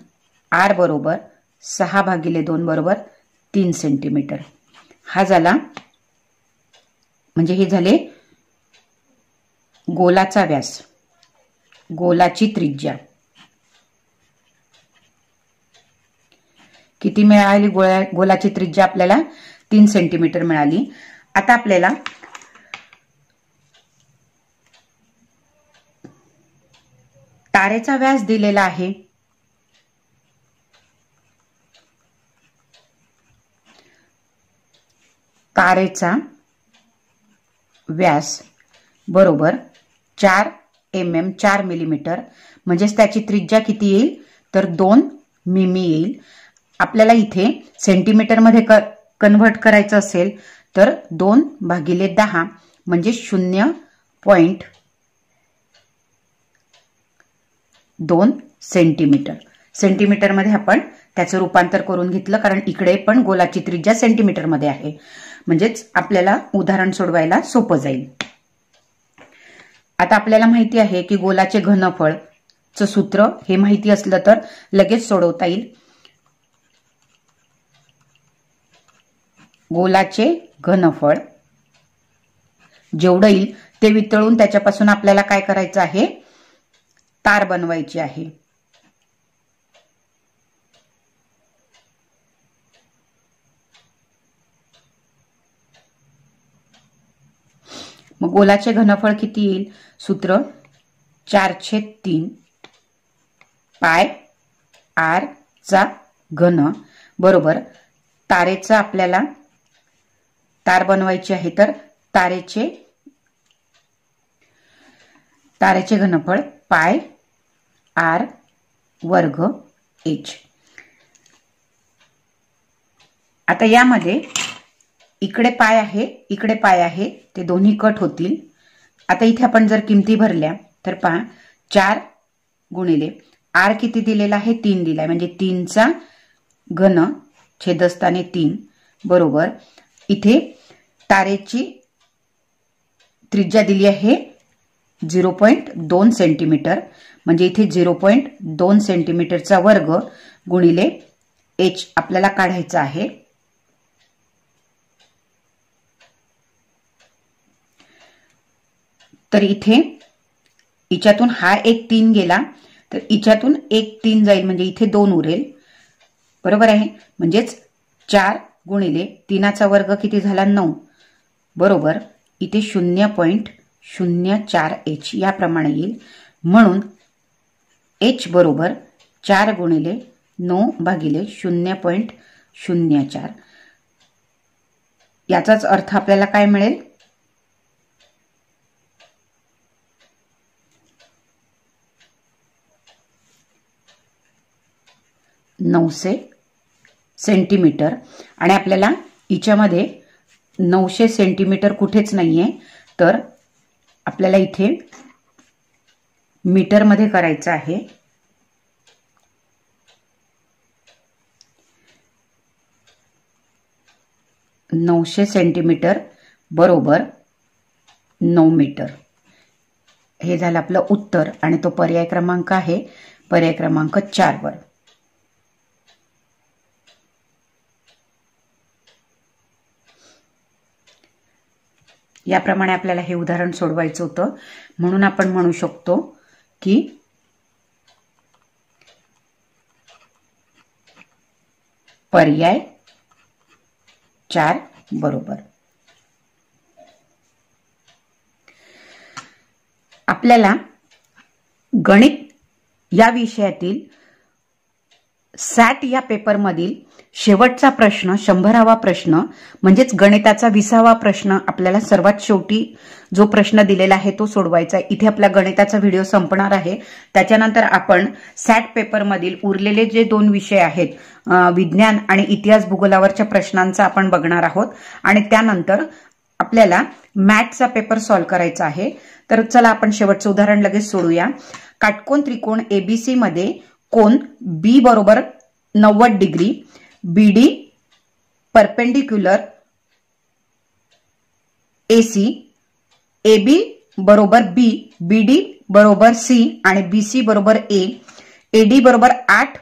[SPEAKER 1] R बरोबर 6/2 बरोबर 3 सेंटीमीटर. हा झाला, म्हणजे हे झाले गोलाचा व्यास, गोलाची त्रिज्या. किती मिळाली गोलाची त्रिज्या आपल्याला 3 सेंटीमीटर मिळाली. आता आपल्याला तारेचा व्यास दिलेला आहे. तारेचा व्यास बरोबर 4 mm 4 मिलीमीटर, म्हणजेच त्याची त्रिज्या किती येईल तर 2 मिमी येईल. आपल्याला इथे सेंटीमीटर मध्ये कन्व्हर्ट करायचं असेल तर 2/10 म्हणजे 0.2 सेंटीमीटर. सेंटीमीटर मध्ये आपण त्याचं रूपांतर करून घेतलं, कारण इकडे पण गोलाची त्रिज्या सेंटीमीटर मध्ये आहे, म्हणजेच आपल्याला उदाहरण सोडवायला सोपं जाईल. आता आपल्याला माहिती आहे की गोलाचे घनफळचं सूत्र हे माहिती असलं तर लगेच सोडवता येईल. गोलाचे घनफळ जेवढं येईल ते वितळून त्याच्यापासून आपल्याला काय करायचं आहे, तार बनवायची आहे. मग गोलाचे घनफळ किती येईल, सूत्र 4/3 पाय r चा घन बरोबर तारेचं आपल्याला तार बनवायची आहे, तर तारेचे घनफळ पाय r वर्ग h. आता यामध्ये इकडे पाय आहे, इकडे पाय आहे, ते दोन्ही कट होतील. आता इथे आपण जर किमती भरल्या तर पहा 4 गुणिले r किती दिलेला आहे, 3 दिलाय, म्हणजे 3चा घन छेदस्थानी 3 बरोबर इथे तारेची त्रिज्या दिली आहे 0.2 सेंटीमीटर, म्हणजे इथे 0.2 सेंटीमीटरचा वर्ग गुणिले h आपल्याला काढायचा आहे. तर इथे हिच्यातून हा एक 3 गेला, तर हिच्यातून एक 3 जाईल, म्हणजे इथे 2 उरेल, बरोबर आहे. म्हणजेच 4 गुणिले 3चा वर्ग किती झाला, 9 बरोबर इथे 0.04h याप्रमाणे येईल. म्हणून h बरोबर 4 गुणिले 9 भागिले 0.04. याचाच अर्थ आपल्याला काय मिळेल, 900 सेंटीमीटर. आणि आपल्याला हिच्यामध्ये 900 सेंटीमीटर कुठेच नाहीये, तर आपल्याला इथे मीटर मध्ये करायचं आहे. ,900 सेंटीमीटर बरोबर 9 मीटर. हे झालं आपलं उत्तर, आणि तो पर्याय क्रमांक आहे पर्याय क्रमांक 4 वर. याप्रमाणे आपल्याला हे उदाहरण सोडवायचं होतं, म्हणून आपण म्हणू शकतो की पर्याय 4 बरोबर. आपल्याला गणित या विषयातील सॅट या पेपरमधील शेवटचा प्रश्न 100वा प्रश्न म्हणजेच गणिताचा 20वा प्रश्न आपल्याला सर्वात शेवटी जो प्रश्न दिलेला आहे तो सोडवायचा आहे. इथे आपला गणिताचा व्हिडिओ संपणार आहे. त्याच्यानंतर आपण सॅट पेपरमधील उरलेले जे 2 विषय आहेत, विज्ञान आणि इतिहास भूगोलावरच्या प्रश्नांचा आपण बघणार आहोत, आणि त्यानंतर आपल्याला मॅथचा पेपर सॉल्व्ह करायचा आहे. तर चला आपण शेवटचं उदाहरण लगेच सोडूया. काटकोन त्रिकोण एबीसी मध्ये कोन बी बरोबर 90 डिग्री, बीडी परपेंडिक्युलर एसी, एबी बरोबर बी, बीडी बरोबर सी आणि बीसी बरोबर ए, एडी बरोबर 8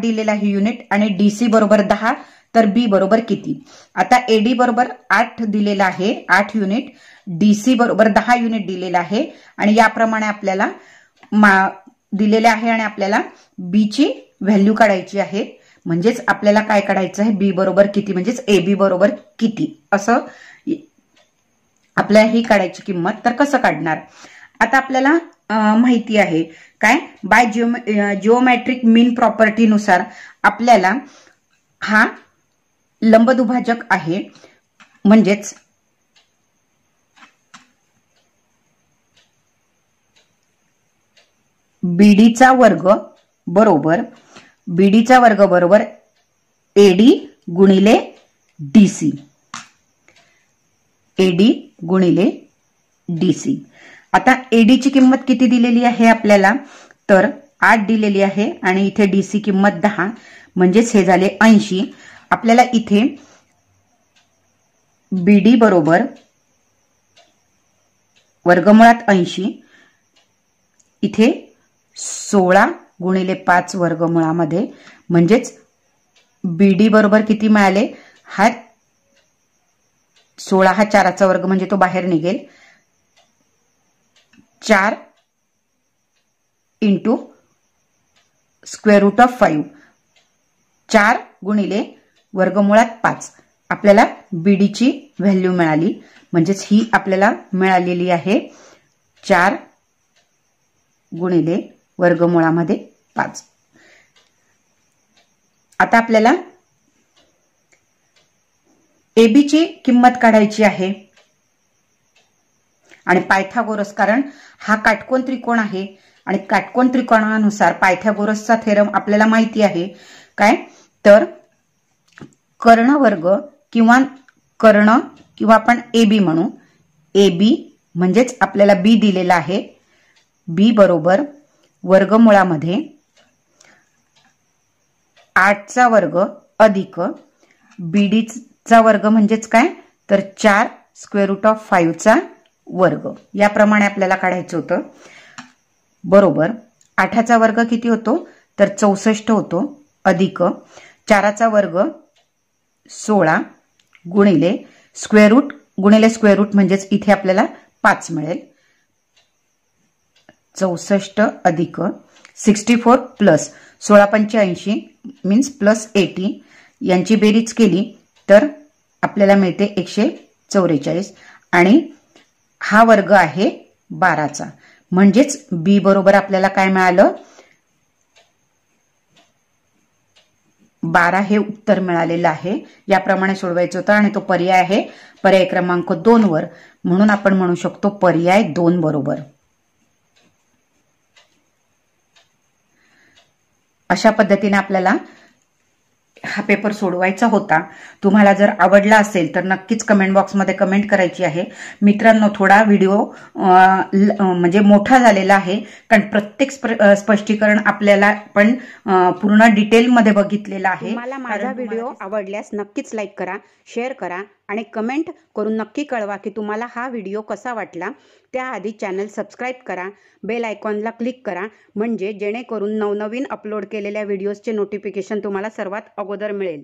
[SPEAKER 1] दिलेला आहे युनिट आणि डीसी बरोबर 10, तर बी बरोबर किती. आता एडी बरोबर 8 दिलेला आहे 8 युनिट, डीसी बरोबर 10 युनिट दिलेला आहे, आणि याप्रमाणे आपल्याला दिलेले आहे, आणि आपल्याला बी ची व्हॅल्यू काढायची आहे. म्हणजेच आपल्याला काय काढायचं आहे, बी बरोबर किती, म्हणजेच एबी बरोबर किती असं आपल्याला ही काढायची किंमत. तर कसं काढणार, आता आपल्याला माहिती आहे काय, बाय जिओमेट्रिक मीन प्रॉपर्टी नुसार आपल्याला हा लंबदुभाजक आहे, म्हणजेच बीडीचा वर्ग बरोबर एडी गुणिले डीसी, एडी गुणिले डीसी. आता एडी ची किंमत किती दिलेली आहे आपल्याला, तर 8 दिलेली आहे आणि इथे डीसी किंमत 10 म्हणजेच हे झाले 80। आपल्याला इथे बीडी बरोबर वर्गमुळात 80 इथे 16 गुणिले 5 वर्गमुळामध्ये म्हणजेच बीडी बरोबर किती मिळाले, हा 16 हा 4चा वर्ग म्हणजे तो बाहेर निघेल, 4 इंटू स्क्वेअर रूट ऑफ 5, 4 गुणिले वर्गमुळात 5 आपल्याला बीडीची व्हॅल्यू मिळाली। म्हणजेच ही आपल्याला मिळालेली आहे 4 गुणिले वर्गमुळामध्ये 5। आता आपल्याला एबी ची किंमत काढायची आहे आणि पायथागोरस, कारण हा काटकोन त्रिकोण आहे आणि काटकोन त्रिकोणानुसार पायथागोरसचा थेरम आपल्याला माहिती आहे काय, तर कर्णवर्ग किंवा कर्ण किंवा आपण एबी म्हणू, एबी म्हणजेच आपल्याला बी दिलेला आहे, बी बरोबर वर्गमुळामध्ये 8चा वर्ग अधिक बीडीचा वर्ग म्हणजेच काय, तर 4 स्क्वेअर रूट ऑफ 5चा वर्ग, याप्रमाणे आपल्याला काढायचं होतं। बरोबर 8चा वर्ग किती होतो, तर 64 होतो, अधिक 4चा वर्ग 16 गुणिले स्क्वेअर रूट म्हणजेच इथे आपल्याला 5 मिळेल, 64 अधिक 64 प्लस 16 85 मीन्स प्लस 80, यांची बेरीज केली तर आपल्याला मिळते 144 आणि हा वर्ग आहे 12चा। म्हणजेच बी बरोबर आपल्याला काय मिळालं, 12 हे उत्तर मिळालेलं आहे। याप्रमाणे सोडवायचं होतं आणि तो पर्याय आहे पर्याय क्रमांक 2 वर, म्हणून आपण म्हणू शकतो पर्याय 2 बरोबर। अशा पद्धतीने आपल्याला हा पेपर सोडवायचा होता। तुम्हाला जर आवडला असेल तर नक्कीच कमेंट बॉक्समध्ये कमेंट करायची आहे। मित्रांनो, थोडा व्हिडिओ म्हणजे मोठा झालेला आहे, कारण प्रत्येक स्पष्टीकरण आपल्याला पण पूर्ण डिटेलमध्ये बघितलेलं आहे।
[SPEAKER 2] तुम्हाला माझा व्हिडिओ आवडल्यास नक्कीच लाईक करा, शेअर करा आणि कमेंट करून नक्की कळवा की तुम्हाला हा व्हिडिओ कसा वाटला। त्याआधी चॅनल सबस्क्राईब करा, बेल आयकॉनला क्लिक करा, म्हणजे जेणेकरून नवनवीन अपलोड केलेल्या व्हिडिओजचे नोटिफिकेशन तुम्हाला सर्वात अगोदर मिळेल।